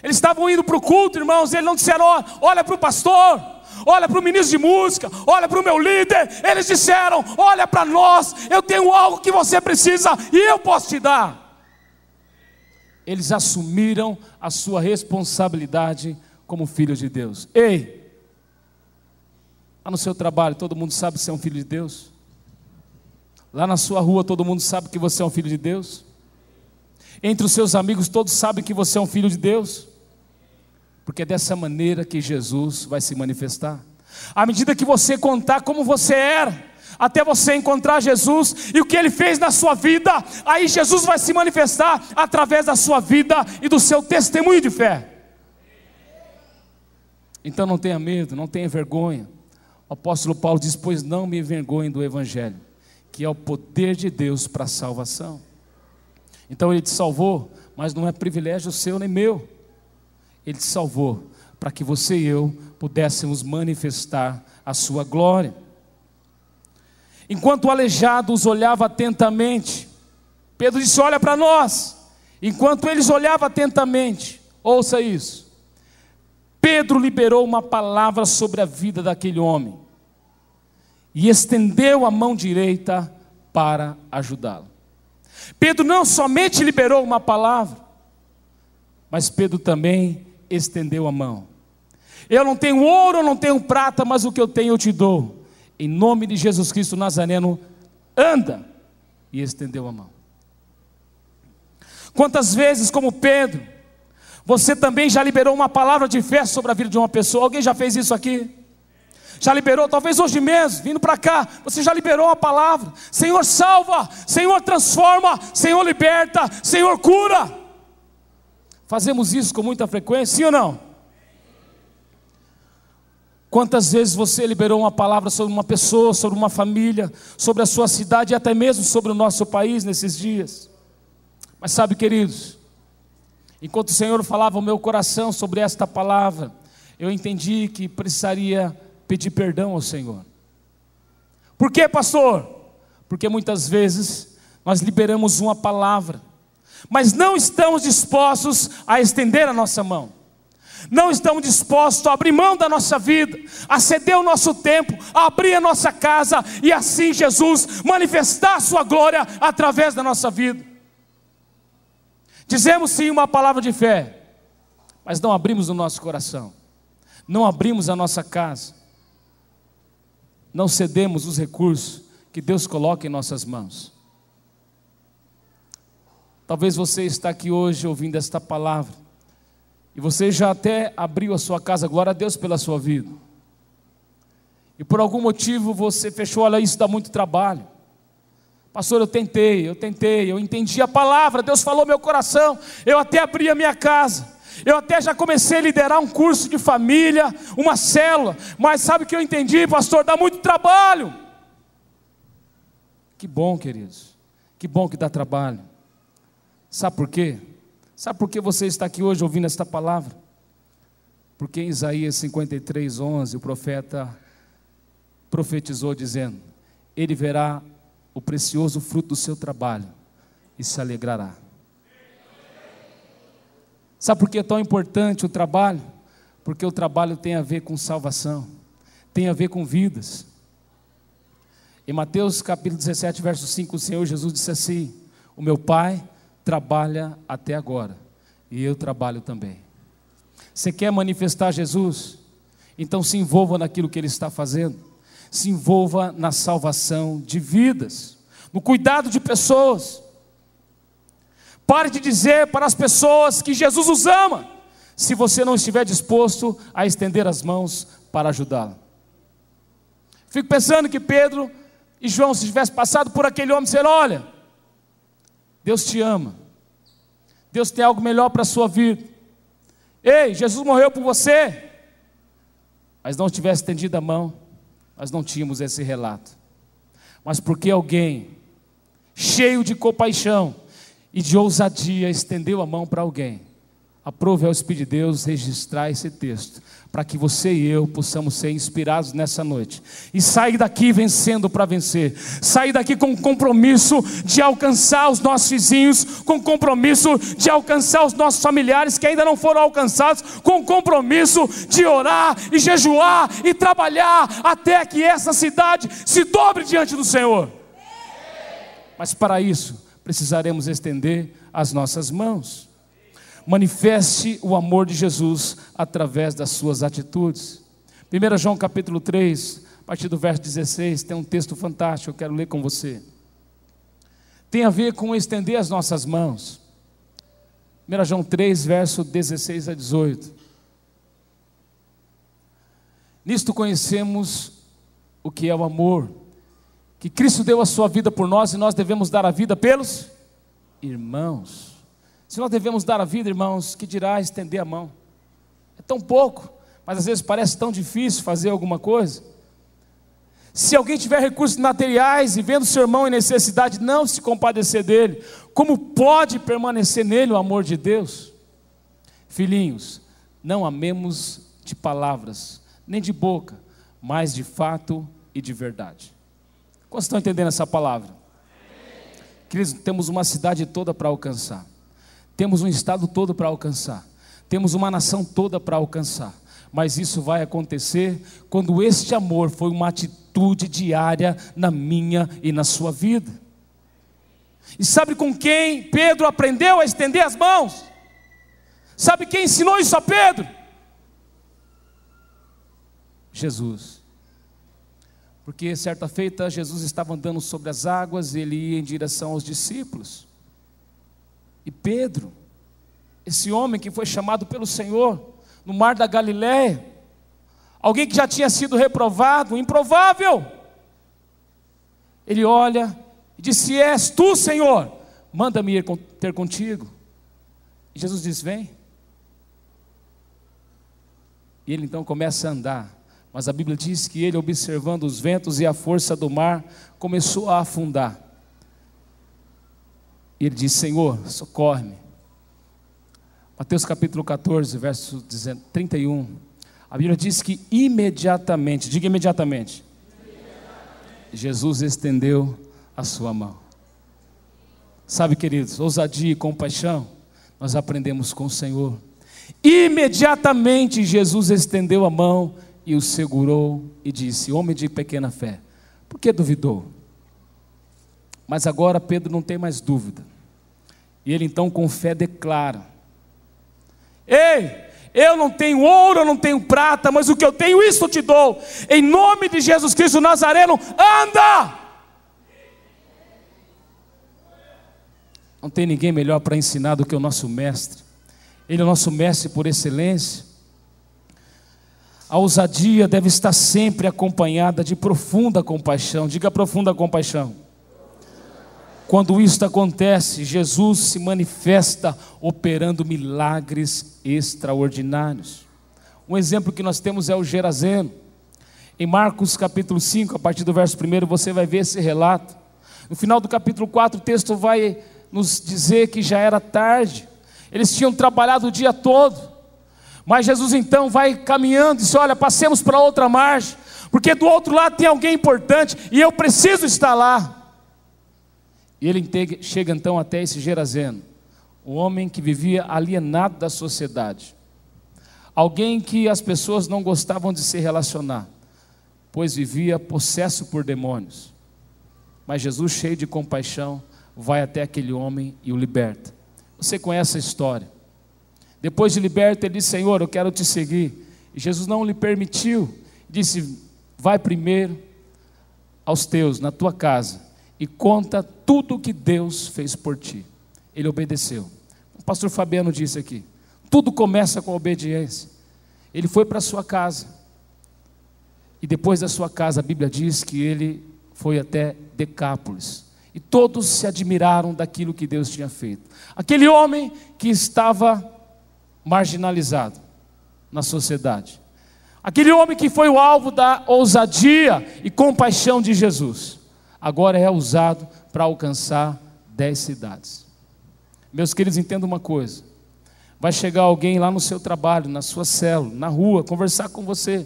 S2: Eles estavam indo para o culto, irmãos, eles não disseram, olha para o pastor, olha para o ministro de música, olha para o meu líder. Eles disseram, olha para nós, eu tenho algo que você precisa e eu posso te dar. Eles assumiram a sua responsabilidade como filhos de Deus. Ei, lá no seu trabalho todo mundo sabe que você é um filho de Deus? Lá na sua rua todo mundo sabe que você é um filho de Deus? Entre os seus amigos todos sabem que você é um filho de Deus? Porque é dessa maneira que Jesus vai se manifestar. À medida que você contar como você era, até você encontrar Jesus e o que Ele fez na sua vida, aí Jesus vai se manifestar através da sua vida e do seu testemunho de fé. Então não tenha medo, não tenha vergonha. O apóstolo Paulo diz, pois não me envergonhe do Evangelho, que é o poder de Deus para a salvação. Então Ele te salvou, mas não é privilégio seu nem meu. Ele te salvou para que você e eu pudéssemos manifestar a sua glória. Enquanto o aleijado os olhava atentamente, Pedro disse, olha para nós. Enquanto eles olhavam atentamente, ouça isso, Pedro liberou uma palavra sobre a vida daquele homem e estendeu a mão direita para ajudá-lo. Pedro não somente liberou uma palavra, mas Pedro também estendeu a mão. Eu não tenho ouro, eu não tenho prata, mas o que eu tenho eu te dou. Em nome de Jesus Cristo Nazareno, anda. E estendeu a mão. Quantas vezes, como Pedro, você também já liberou uma palavra de fé sobre a vida de uma pessoa? Alguém já fez isso aqui? Já liberou, talvez hoje mesmo, vindo para cá, você já liberou uma palavra. Senhor salva, Senhor transforma, Senhor liberta, Senhor cura. Fazemos isso com muita frequência, sim ou não? Quantas vezes você liberou uma palavra sobre uma pessoa, sobre uma família, sobre a sua cidade e até mesmo sobre o nosso país nesses dias? Mas sabe, queridos, enquanto o Senhor falava ao meu coração sobre esta palavra, eu entendi que precisaria pedir perdão ao Senhor. Por quê, pastor? Porque muitas vezes nós liberamos uma palavra, mas não estamos dispostos a estender a nossa mão. Não estamos dispostos a abrir mão da nossa vida, a ceder o nosso tempo, a abrir a nossa casa e assim Jesus manifestar a sua glória através da nossa vida. Dizemos sim uma palavra de fé, mas não abrimos o nosso coração, não abrimos a nossa casa, não cedemos os recursos que Deus coloca em nossas mãos. Talvez você está aqui hoje ouvindo esta palavra, e você já até abriu a sua casa, glória a Deus pela sua vida. E por algum motivo você fechou, olha, isso dá muito trabalho. Pastor, eu tentei, eu entendi a palavra, Deus falou meu coração, eu até abri a minha casa, eu até já comecei a liderar um curso de família, uma célula, mas sabe o que eu entendi, pastor? Dá muito trabalho. Que bom, queridos, que bom que dá trabalho. Sabe por quê? Sabe por que você está aqui hoje ouvindo esta palavra? Porque em Isaías 53:11 o profeta profetizou dizendo: ele verá o precioso fruto do seu trabalho e se alegrará. Sabe por que é tão importante o trabalho? Porque o trabalho tem a ver com salvação, tem a ver com vidas. Em Mateus capítulo 17, verso 5, o Senhor Jesus disse assim: o meu Pai trabalha até agora, e eu trabalho também. Você quer manifestar Jesus? Então se envolva naquilo que Ele está fazendo, se envolva na salvação de vidas, no cuidado de pessoas. Pare de dizer para as pessoas que Jesus os ama, se você não estiver disposto a estender as mãos para ajudá-la. Fico pensando que Pedro e João, se tivessem passado por aquele homem, disseram: olha, Deus te ama, Deus tem algo melhor para a sua vida. Ei, Jesus morreu por você. Mas não tivesse estendido a mão, nós não tínhamos esse relato. Mas porque alguém, cheio de compaixão e de ousadia, estendeu a mão para alguém, aprove ao Espírito de Deus registrar esse texto, para que você e eu possamos ser inspirados nessa noite, e sair daqui vencendo para vencer, sair daqui com compromisso de alcançar os nossos vizinhos, com compromisso de alcançar os nossos familiares que ainda não foram alcançados, com compromisso de orar e jejuar e trabalhar até que essa cidade se dobre diante do Senhor. Mas para isso precisaremos estender as nossas mãos. Manifeste o amor de Jesus através das suas atitudes. 1 João capítulo 3, a partir do verso 16, tem um texto fantástico, eu quero ler com você. Tem a ver com estender as nossas mãos. 1 João 3, verso 16 a 18. Nisto conhecemos o que é o amor, que Cristo deu a sua vida por nós, e nós devemos dar a vida pelos irmãos. Se nós devemos dar a vida, irmãos, que dirá estender a mão? É tão pouco, mas às vezes parece tão difícil fazer alguma coisa. Se alguém tiver recursos materiais e vendo seu irmão em necessidade, não se compadecer dele, como pode permanecer nele o amor de Deus? Filhinhos, não amemos de palavras, nem de boca, mas de fato e de verdade. Quantos estão entendendo essa palavra? Queridos, temos uma cidade toda para alcançar. Temos um estado todo para alcançar, temos uma nação toda para alcançar, mas isso vai acontecer quando este amor for uma atitude diária na minha e na sua vida. E sabe com quem Pedro aprendeu a estender as mãos? Sabe quem ensinou isso a Pedro? Jesus. Porque certa feita Jesus estava andando sobre as águas, ele ia em direção aos discípulos. E Pedro, esse homem que foi chamado pelo Senhor no mar da Galileia, alguém que já tinha sido reprovado, improvável, ele olha e diz: se és tu, Senhor, manda-me ir ter contigo. E Jesus diz: vem. E ele então começa a andar Mas a Bíblia diz que ele, observando os ventos e a força do mar, começou a afundar. E ele disse: Senhor, socorre-me. Mateus capítulo 14, verso 31. A Bíblia diz que imediatamente, diga imediatamente, Jesus estendeu a sua mão. Sabe, queridos, ousadia e compaixão nós aprendemos com o Senhor. Imediatamente Jesus estendeu a mão e o segurou e disse: homem de pequena fé, por que duvidou? Mas agora Pedro não tem mais dúvida, e ele então com fé declara: ei, eu não tenho ouro, eu não tenho prata, mas o que eu tenho, isso eu te dou. Em nome de Jesus Cristo Nazareno, anda! Não tem ninguém melhor para ensinar do que o nosso mestre. Ele é o nosso mestre por excelência. A ousadia deve estar sempre acompanhada de profunda compaixão. Diga profunda compaixão. Quando isso acontece, Jesus se manifesta operando milagres extraordinários. Um exemplo que nós temos é o Gerazeno. Em Marcos capítulo 5, a partir do verso 1, você vai ver esse relato. No final do capítulo 4, o texto vai nos dizer que já era tarde. Eles tinham trabalhado o dia todo, mas Jesus então vai caminhando e diz: olha, passemos para outra margem, porque do outro lado tem alguém importante e eu preciso estar lá. E ele chega então até esse Gerazeno, um homem que vivia alienado da sociedade, alguém que as pessoas não gostavam de se relacionar, pois vivia possesso por demônios. Mas Jesus, cheio de compaixão, vai até aquele homem e o liberta. Você conhece a história. Depois de liberto, ele disse: Senhor, eu quero te seguir. E Jesus não lhe permitiu. Disse: vai primeiro aos teus, na tua casa, e conta tudo o que Deus fez por ti. Ele obedeceu. O pastor Fabiano disse aqui: tudo começa com a obediência. Ele foi para a sua casa, e depois da sua casa, a Bíblia diz que ele foi até Decápolis. E todos se admiraram daquilo que Deus tinha feito. Aquele homem que estava marginalizado na sociedade. Aquele homem que foi o alvo da ousadia e compaixão de Jesus. Agora é usado para alcançar 10 cidades. Meus queridos, entendam uma coisa. Vai chegar alguém lá no seu trabalho, na sua célula, na rua, conversar com você.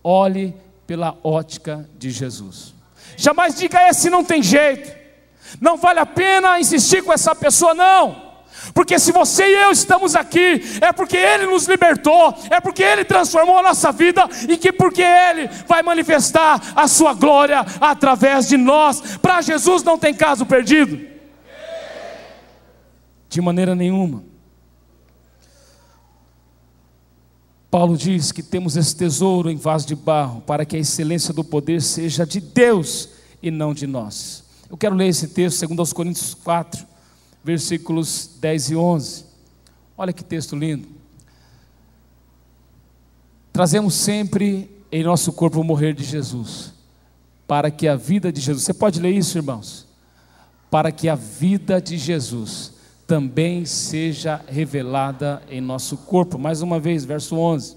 S2: Olhe pela ótica de Jesus. Jamais diga: esse não tem jeito. Não vale a pena insistir com essa pessoa, não. Porque se você e eu estamos aqui, é porque Ele nos libertou, é porque Ele transformou a nossa vida, e que porque Ele vai manifestar a sua glória através de nós. Para Jesus não tem caso perdido, de maneira nenhuma. Paulo diz que temos esse tesouro em vaso de barro, para que a excelência do poder seja de Deus e não de nós. Eu quero ler esse texto, 2 Coríntios 4, versículos 10 e 11. Olha que texto lindo. Trazemos sempre em nosso corpo o morrer de Jesus, para que a vida de Jesus, você pode ler isso, irmãos? Para que a vida de Jesus também seja revelada em nosso corpo. Mais uma vez, verso 11.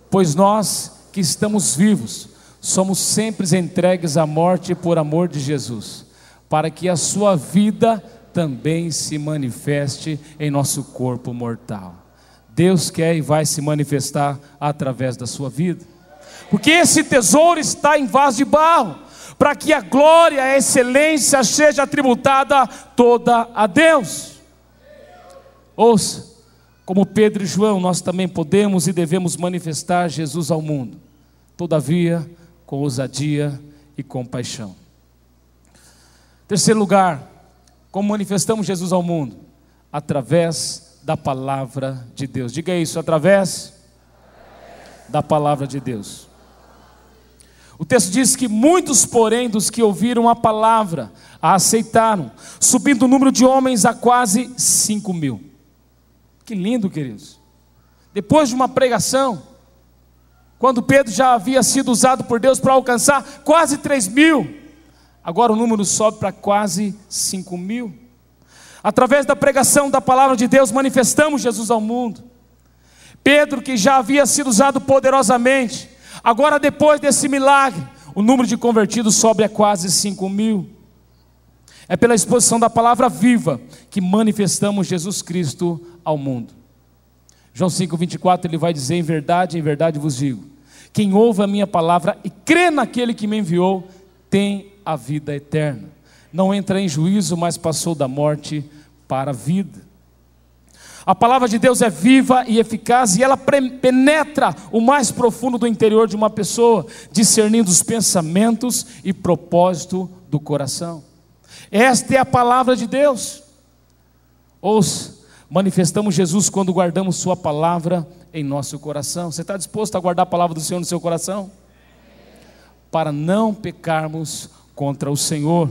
S2: Pois nós que estamos vivos, somos sempre entregues à morte por amor de Jesus, para que a sua vida também se manifeste em nosso corpo mortal. Deus quer e vai se manifestar através da sua vida, porque esse tesouro está em vaso de barro, para que a glória, a excelência seja tributada toda a Deus. Ouça, como Pedro e João, nós também podemos e devemos manifestar Jesus ao mundo, todavia com ousadia e compaixão. Terceiro lugar, como manifestamos Jesus ao mundo? Através da palavra de Deus. Diga isso: através da palavra de Deus. O texto diz que muitos, porém, dos que ouviram a palavra, a aceitaram, subindo o número de homens a quase 5.000. Que lindo, queridos. Depois de uma pregação, quando Pedro já havia sido usado por Deus para alcançar quase 3.000, agora o número sobe para quase 5.000. Através da pregação da palavra de Deus, manifestamos Jesus ao mundo. Pedro, que já havia sido usado poderosamente, agora depois desse milagre, o número de convertidos sobe a quase 5.000. É pela exposição da palavra viva que manifestamos Jesus Cristo ao mundo. João 5,24, ele vai dizer: em verdade vos digo, quem ouve a minha palavra e crê naquele que me enviou, tem a vida eterna. Não entra em juízo, mas passou da morte para a vida. A palavra de Deus é viva e eficaz, e ela penetra o mais profundo do interior de uma pessoa, discernindo os pensamentos e propósito do coração. Esta é a palavra de Deus. Ouça, manifestamos Jesus quando guardamos sua palavra em nosso coração. Você está disposto a guardar a palavra do Senhor no seu coração? Para não pecarmos contra o Senhor.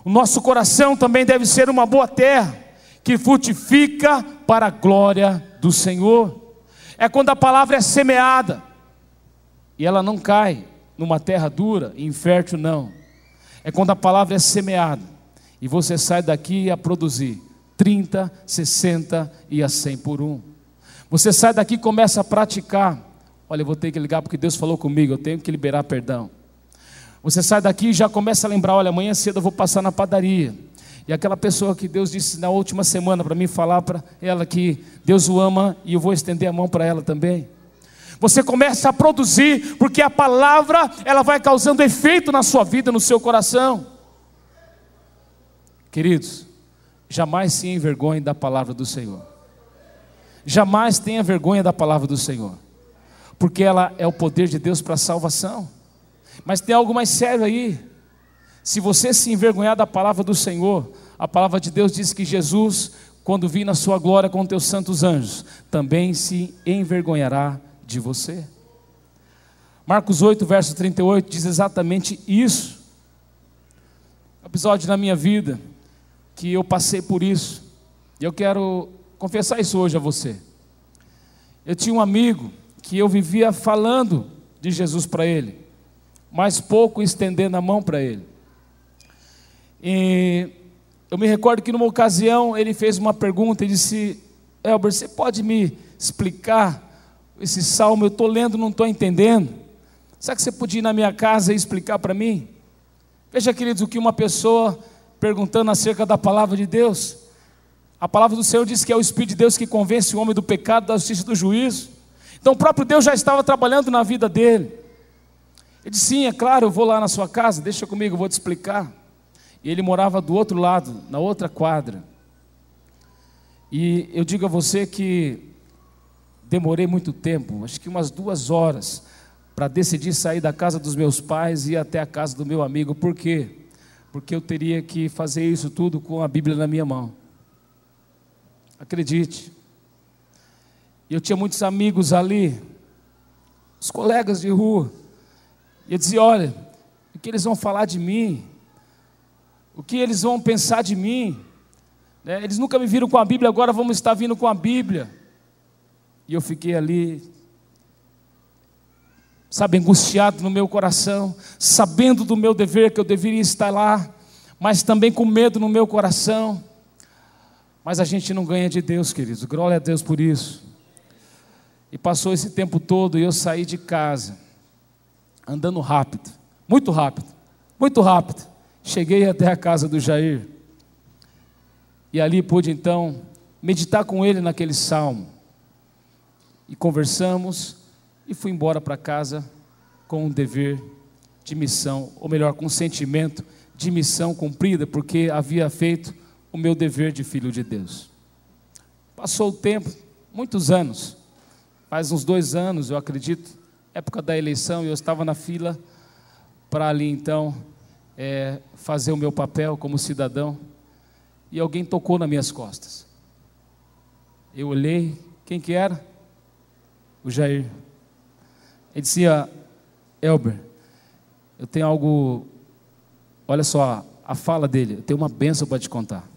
S2: O nosso coração também deve ser uma boa terra, que frutifica para a glória do Senhor. É quando a palavra é semeada, e ela não cai numa terra dura e infértil, não. É quando a palavra é semeada, e você sai daqui a produzir 30, 60 e a 100 por um. Você sai daqui e começa a praticar. Olha, eu vou ter que ligar porque Deus falou comigo, eu tenho que liberar perdão. Você sai daqui e já começa a lembrar: olha, amanhã cedo eu vou passar na padaria. E aquela pessoa que Deus disse na última semana para mim falar para ela que Deus o ama, e eu vou estender a mão para ela também. Você começa a produzir, porque a palavra, ela vai causando efeito na sua vida, no seu coração. Queridos, jamais se envergonhe da palavra do Senhor. Jamais tenha vergonha da palavra do Senhor, porque ela é o poder de Deus para a salvação. Mas tem algo mais sério aí. Se você se envergonhar da palavra do Senhor, a palavra de Deus diz que Jesus, quando vir na sua glória com teus santos anjos, também se envergonhará de você. Marcos 8, verso 38 diz exatamente isso. Episódio na minha vida que eu passei por isso, e eu quero confessar isso hoje a você. Eu tinha um amigo que eu vivia falando de Jesus para ele, mas pouco estendendo a mão para ele. E eu me recordo que numa ocasião ele fez uma pergunta e disse: Elber, você pode me explicar esse salmo? Eu estou lendo, não estou entendendo. Será que você podia ir na minha casa e explicar para mim? Veja, queridos, o que uma pessoa perguntando acerca da palavra de Deus. A palavra do Senhor diz que é o Espírito de Deus que convence o homem do pecado, da justiça e do juízo. Então o próprio Deus já estava trabalhando na vida dele. Ele disse: sim, é claro, eu vou lá na sua casa, deixa comigo, eu vou te explicar. E ele morava do outro lado, na outra quadra. E eu digo a você que demorei muito tempo, acho que umas 2 horas, para decidir sair da casa dos meus pais e ir até a casa do meu amigo. Por quê? Porque eu teria que fazer isso tudo com a Bíblia na minha mão. Acredite. Eu tinha muitos amigos ali, os colegas de rua. E eu dizia: olha, o que eles vão falar de mim? O que eles vão pensar de mim? Eles nunca me viram com a Bíblia, agora vamos estar vindo com a Bíblia. E eu fiquei ali, sabe, angustiado no meu coração, sabendo do meu dever, que eu deveria estar lá, mas também com medo no meu coração. Mas a gente não ganha de Deus, queridos, glória a Deus por isso. E passou esse tempo todo e eu saí de casa, andando rápido, muito rápido, muito rápido. Cheguei até a casa do Jair, e ali pude então meditar com ele naquele salmo, e conversamos, e fui embora para casa com um dever de missão, ou melhor, com um sentimento de missão cumprida, porque havia feito o meu dever de filho de Deus. Passou o tempo, muitos anos, faz uns 2 anos, eu acredito, época da eleição, e eu estava na fila para ali então fazer o meu papel como cidadão, e alguém tocou nas minhas costas. Eu olhei, quem que era? O Jair. Ele dizia: Elber, eu tenho algo, olha só a fala dele, eu tenho uma bênção para te contar.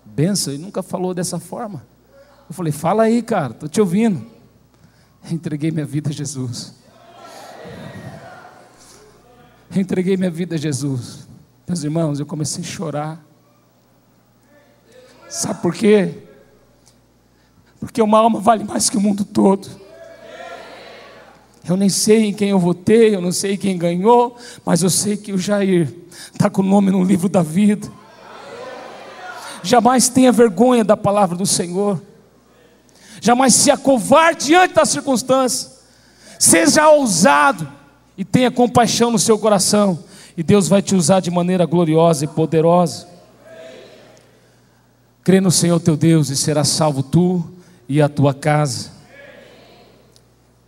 S2: Bênção? Ele nunca falou dessa forma. Eu falei: fala aí, cara, estou te ouvindo. Entreguei minha vida a Jesus. Entreguei minha vida a Jesus. Meus irmãos, eu comecei a chorar. Sabe por quê? porque uma alma vale mais que o mundo todo. Eu nem sei em quem eu votei, eu não sei quem ganhou, mas eu sei que o Jair está com o nome no livro da vida. Jamais tenha vergonha da palavra do Senhor. Jamais se acovarde diante das circunstâncias. Seja ousado e tenha compaixão no seu coração, e Deus vai te usar de maneira gloriosa e poderosa. Crê no Senhor teu Deus e serás salvo tu e a tua casa.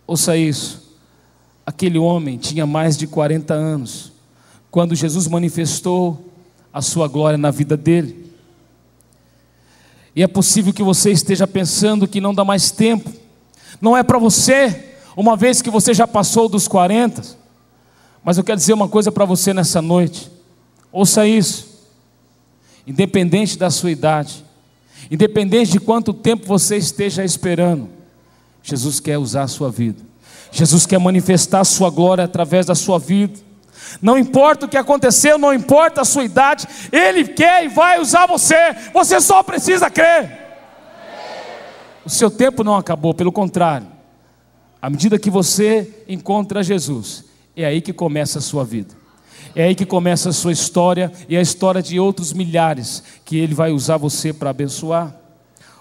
S2: Ouça isso. Aquele homem tinha mais de 40 anos quando Jesus manifestou a sua glória na vida dele. E é possível que você esteja pensando que não dá mais tempo. Não é para você, uma vez que você já passou dos 40. Mas eu quero dizer uma coisa para você nessa noite. Ouça isso. Independente da sua idade, independente de quanto tempo você esteja esperando, Jesus quer usar a sua vida. Jesus quer manifestar a sua glória através da sua vida. Não importa o que aconteceu, não importa a sua idade, Ele quer e vai usar você. Você só precisa crer. O seu tempo não acabou, pelo contrário. À medida que você encontra Jesus, é aí que começa a sua vida. É aí que começa a sua história e a história de outros milhares que Ele vai usar você para abençoar.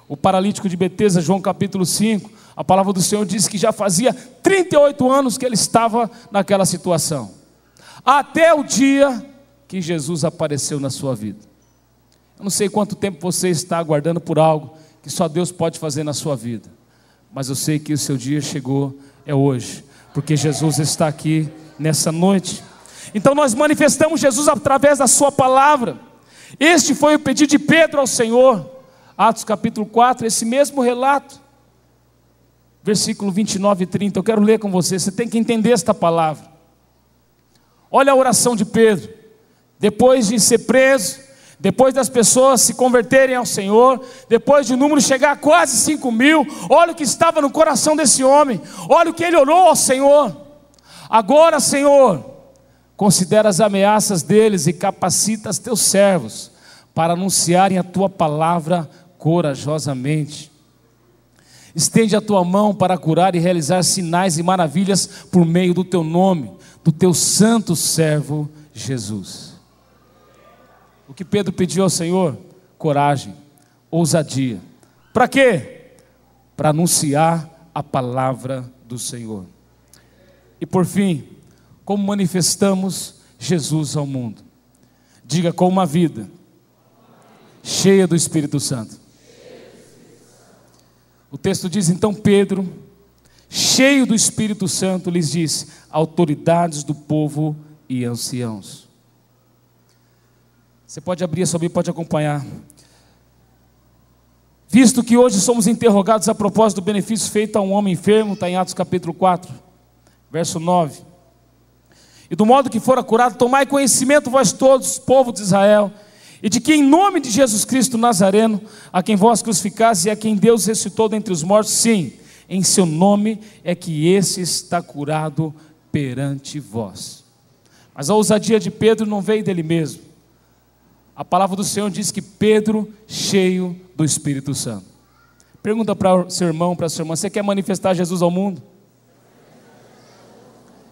S2: O paralítico de Betesda, João capítulo 5, a palavra do Senhor diz que já fazia 38 anos que ele estava naquela situação, até o dia que Jesus apareceu na sua vida. Eu não sei quanto tempo você está aguardando por algo que só Deus pode fazer na sua vida, mas eu sei que o seu dia chegou, é hoje, porque Jesus está aqui nessa noite. Então nós manifestamos Jesus através da sua palavra. Este foi o pedido de Pedro ao Senhor. Atos capítulo 4, esse mesmo relato, versículo 29 e 30, eu quero ler com você. Você tem que entender esta palavra. Olha a oração de Pedro, depois de ser preso, depois das pessoas se converterem ao Senhor, depois de o número chegar a quase 5.000, olha o que estava no coração desse homem, olha o que ele orou ao Senhor. Agora, Senhor, considera as ameaças deles e capacita os teus servos para anunciarem a tua palavra corajosamente. Estende a tua mão para curar e realizar sinais e maravilhas por meio do teu nome, do teu santo servo Jesus. O que Pedro pediu ao Senhor? Coragem, ousadia. Para quê? Para anunciar a palavra do Senhor. E por fim, como manifestamos Jesus ao mundo? Diga: com uma vida cheia do Espírito Santo. O texto diz: então Pedro, cheio do Espírito Santo, lhes disse: autoridades do povo e anciãos. Você pode abrir a sua Bíblia, pode acompanhar. Visto que hoje somos interrogados a propósito do benefício feito a um homem enfermo, está em Atos capítulo 4, verso 9. E do modo que fora curado, tomai conhecimento vós todos, povo de Israel, e de que em nome de Jesus Cristo Nazareno, a quem vós crucificaste e a quem Deus ressuscitou dentre os mortos, sim, em seu nome é que esse está curado perante vós. Mas a ousadia de Pedro não veio dele mesmo. A palavra do Senhor diz que Pedro, cheio do Espírito Santo. Pergunta para o seu irmão, para a sua irmã: você quer manifestar Jesus ao mundo?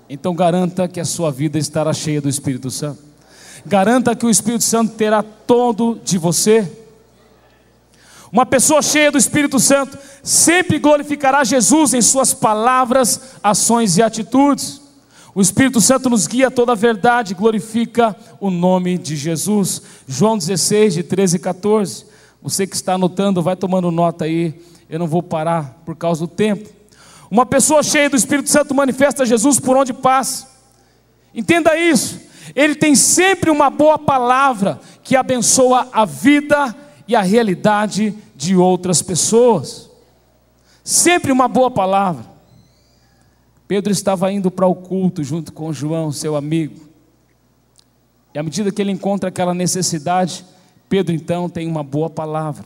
S2: Então garanta que a sua vida estará cheia do Espírito Santo. Garanta que o Espírito Santo terá todo de você. Uma pessoa cheia do Espírito Santo sempre glorificará Jesus em suas palavras, ações e atitudes. O Espírito Santo nos guia a toda a verdade, glorifica o nome de Jesus. João 16, de 13 e 14. Você que está anotando, vai tomando nota aí. Eu não vou parar por causa do tempo. Uma pessoa cheia do Espírito Santo manifesta Jesus por onde passa. Entenda isso. Ele tem sempre uma boa palavra que abençoa a vida e a realidade de outras pessoas. Sempre uma boa palavra. Pedro estava indo para o culto junto com João, seu amigo. E à medida que ele encontra aquela necessidade, Pedro então tem uma boa palavra,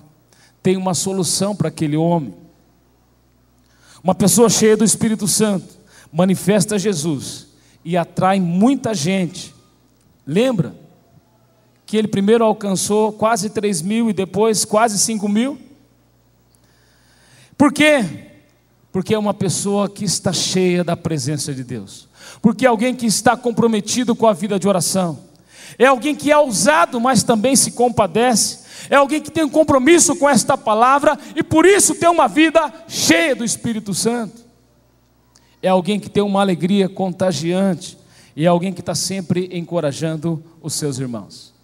S2: tem uma solução para aquele homem. Uma pessoa cheia do Espírito Santo manifesta Jesus e atrai muita gente. Lembra que ele primeiro alcançou quase 3.000 e depois quase 5.000? Por quê? Porque é uma pessoa que está cheia da presença de Deus. Porque é alguém que está comprometido com a vida de oração. É alguém que é ousado, mas também se compadece. É alguém que tem um compromisso com esta palavra e por isso tem uma vida cheia do Espírito Santo. É alguém que tem uma alegria contagiante. E é alguém que está sempre encorajando os seus irmãos.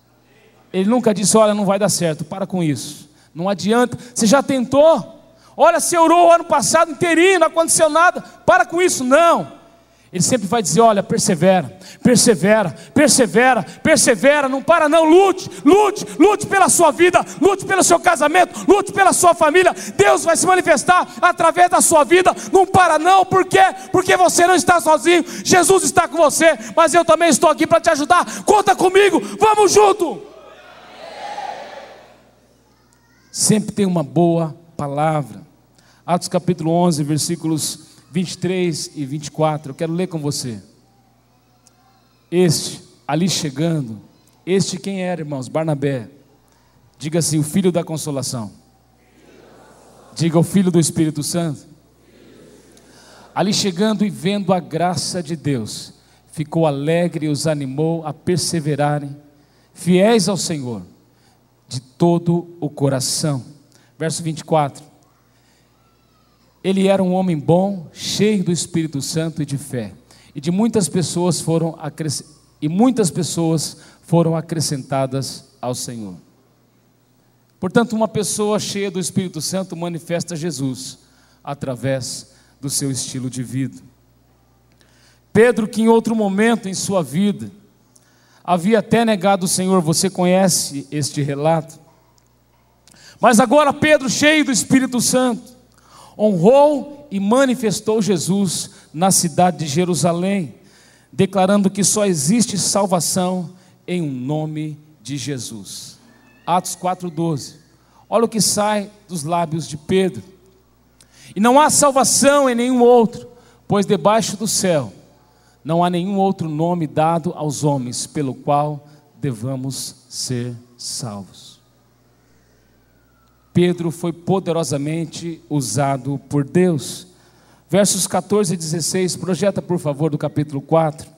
S2: Ele nunca disse: olha, não vai dar certo, para com isso. Não adianta, você já tentou? Olha, você orou o ano passado inteirinho, não aconteceu nada, para com isso. Não. Ele sempre vai dizer: olha, persevera, persevera, persevera, persevera, não para não, lute, lute, lute pela sua vida, lute pelo seu casamento, lute pela sua família. Deus vai se manifestar através da sua vida, não para não. Por quê? Porque você não está sozinho, Jesus está com você, mas eu também estou aqui para te ajudar. Conta comigo, vamos junto. Sempre tem uma boa palavra. Atos capítulo 11, versículos 23 e 24, eu quero ler com você. Este, ali chegando, este quem era, irmãos? Barnabé. Diga assim: o filho da consolação. Diga: o filho do Espírito Santo. Ali chegando e vendo a graça de Deus, ficou alegre e os animou a perseverarem, fiéis ao Senhor, de todo o coração. Verso 24. Ele era um homem bom, cheio do Espírito Santo e de fé, e muitas pessoas foram acrescentadas ao Senhor. Portanto, uma pessoa cheia do Espírito Santo manifesta Jesus através do seu estilo de vida. Pedro, que em outro momento em sua vida havia até negado o Senhor, você conhece este relato, mas agora Pedro, cheio do Espírito Santo, honrou e manifestou Jesus na cidade de Jerusalém, declarando que só existe salvação em um nome de Jesus. Atos 4:12. Olha o que sai dos lábios de Pedro: e não há salvação em nenhum outro, pois debaixo do céu não há nenhum outro nome dado aos homens pelo qual devamos ser salvos. Pedro foi poderosamente usado por Deus. Versos 14 e 16, projeta por favor do capítulo 4,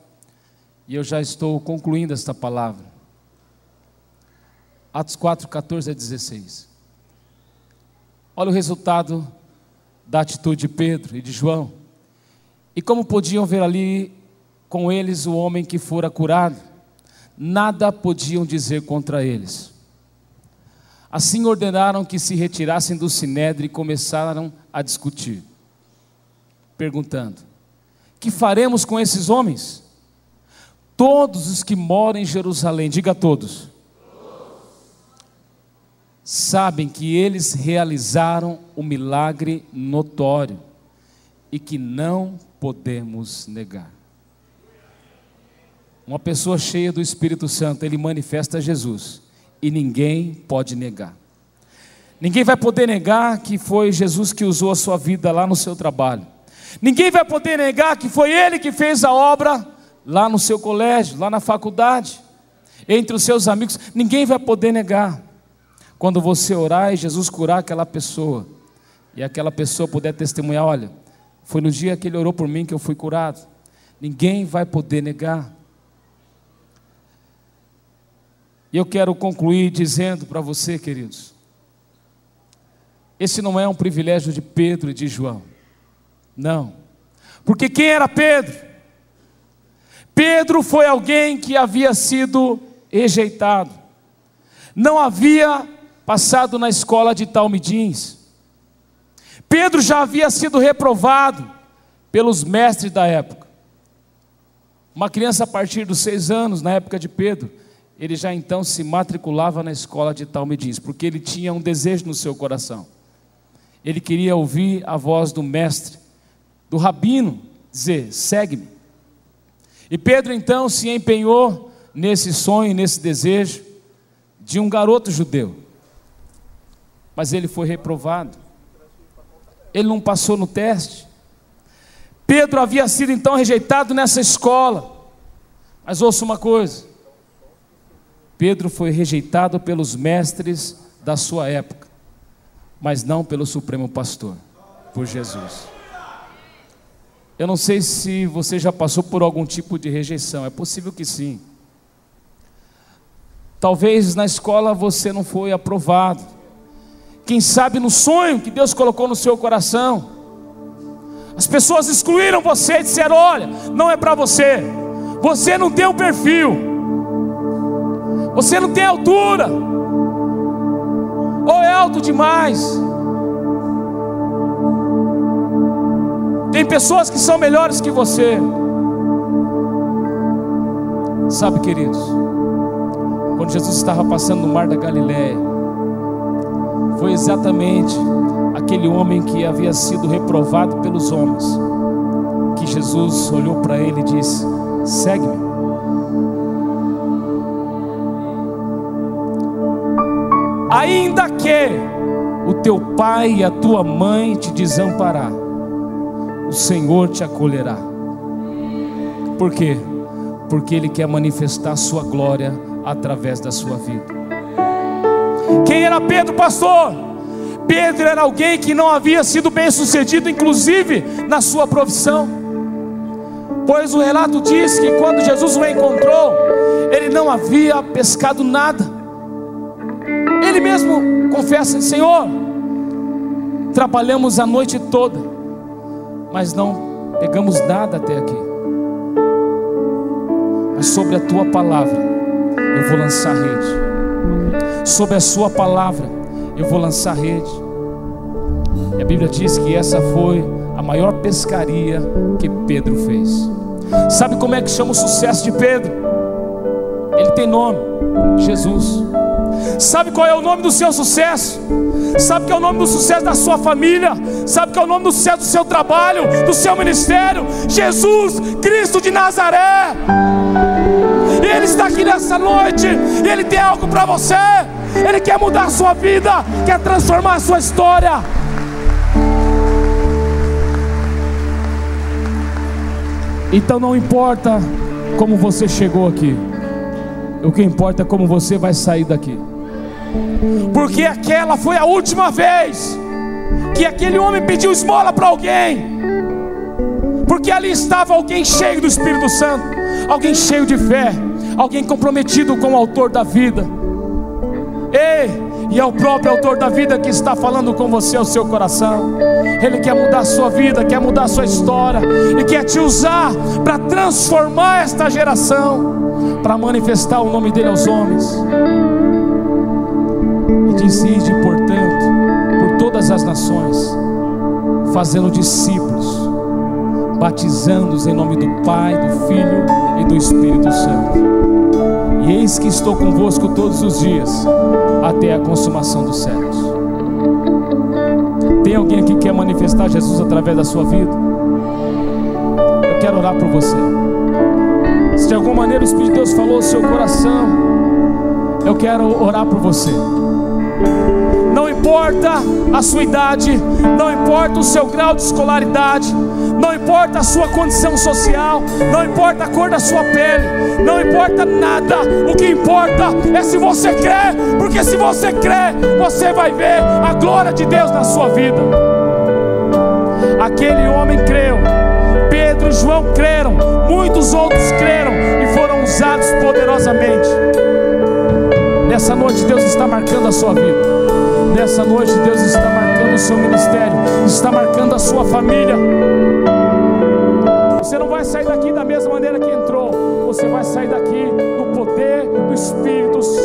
S2: e eu já estou concluindo esta palavra. Atos 4, 14 a 16. Olha o resultado da atitude de Pedro e de João. E como podiam ver ali com eles o homem que fora curado, nada podiam dizer contra eles. Assim ordenaram que se retirassem do sinédrio e começaram a discutir, perguntando: que faremos com esses homens? Todos os que moram em Jerusalém, diga todos, sabem que eles realizaram um milagre notório e que não podemos negar. Uma pessoa cheia do Espírito Santo, ele manifesta Jesus e ninguém pode negar. Ninguém vai poder negar que foi Jesus que usou a sua vida lá no seu trabalho. Ninguém vai poder negar que foi Ele que fez a obra lá no seu colégio, lá na faculdade, entre os seus amigos. Ninguém vai poder negar. Quando você orar e Jesus curar aquela pessoa, e aquela pessoa puder testemunhar: olha, foi no dia que Ele orou por mim que eu fui curado. Ninguém vai poder negar. E eu quero concluir dizendo para você, queridos, esse não é um privilégio de Pedro e de João, não, porque quem era Pedro? Pedro foi alguém que havia sido rejeitado, não havia passado na escola de talmidins. Pedro já havia sido reprovado pelos mestres da época. Uma criança a partir dos 6 anos, na época de Pedro, ele já então se matriculava na escola de talmidins, porque ele tinha um desejo no seu coração. Ele queria ouvir a voz do mestre, do rabino, dizer: segue-me. E Pedro então se empenhou nesse sonho, nesse desejo de um garoto judeu. Mas ele foi reprovado. Ele não passou no teste. Pedro havia sido então rejeitado nessa escola. Mas ouça uma coisa: Pedro foi rejeitado pelos mestres da sua época, mas não pelo Supremo Pastor. por Jesus. Eu não sei se você já passou por algum tipo de rejeição, é possível que sim. Talvez na escola você não foi aprovado. Quem sabe no sonho que Deus colocou no seu coração, as pessoas excluíram você e disseram: olha, não é para você, você não tem o perfil, você não tem altura, ou é alto demais. Tem pessoas que são melhores que você. Sabe, queridos, quando Jesus estava passando no mar da Galileia, foi exatamente aquele homem que havia sido reprovado pelos homens, que Jesus olhou para ele e disse: segue-me. Ainda que o teu pai e a tua mãe te desamparar, o Senhor te acolherá. Por quê? Porque Ele quer manifestar a sua glória através da sua vida. Quem era Pedro, pastor? Pedro era alguém que não havia sido bem sucedido, inclusive na sua profissão, pois o relato diz que quando Jesus o encontrou, ele não havia pescado nada. Ele mesmo confessa: Senhor, trabalhamos a noite toda, mas não pegamos nada até aqui. Mas sobre a tua palavra eu vou lançar rede. Sobre a sua palavra eu vou lançar rede. E a Bíblia diz que essa foi a maior pescaria que Pedro fez. Sabe como é que chama o sucesso de Pedro? Ele tem nome: Jesus. Sabe qual é o nome do seu sucesso? Sabe qual é o nome do sucesso da sua família? Sabe qual é o nome do sucesso do seu trabalho, do seu ministério? Jesus Cristo de Nazaré. E Ele está aqui nessa noite, e Ele tem algo para você. Ele quer mudar a sua vida, quer transformar a sua história. Então não importa como você chegou aqui, o que importa é como você vai sair daqui. Porque aquela foi a última vez que aquele homem pediu esmola para alguém, porque ali estava alguém cheio do Espírito Santo, alguém cheio de fé, alguém comprometido com o autor da vida. Ei, e é o próprio autor da vida que está falando com você ao seu coração. Ele quer mudar a sua vida, quer mudar a sua história, e quer te usar para transformar esta geração, para manifestar o nome dele aos homens. E diz: ide, portanto, por todas as nações, fazendo discípulos, batizando-os em nome do Pai, do Filho e do Espírito Santo. E eis que estou convosco todos os dias, até a consumação dos séculos. Tem alguém aqui que quer manifestar Jesus através da sua vida? Eu quero orar por você. Se de alguma maneira o Espírito de Deus falou ao seu coração, eu quero orar por você. Não importa a sua idade, não importa o seu grau de escolaridade, não importa a sua condição social, não importa a cor da sua pele, não importa nada. O que importa é se você crê, porque se você crê, você vai ver a glória de Deus na sua vida. Aquele homem creu, Pedro e João creram, muitos outros creram e foram usados poderosamente. Nessa noite Deus está marcando a sua vida. Nessa noite Deus está marcando o seu ministério, está marcando a sua família. Você não vai sair daqui da mesma maneira que entrou. Você vai sair daqui no poder do Espírito Santo.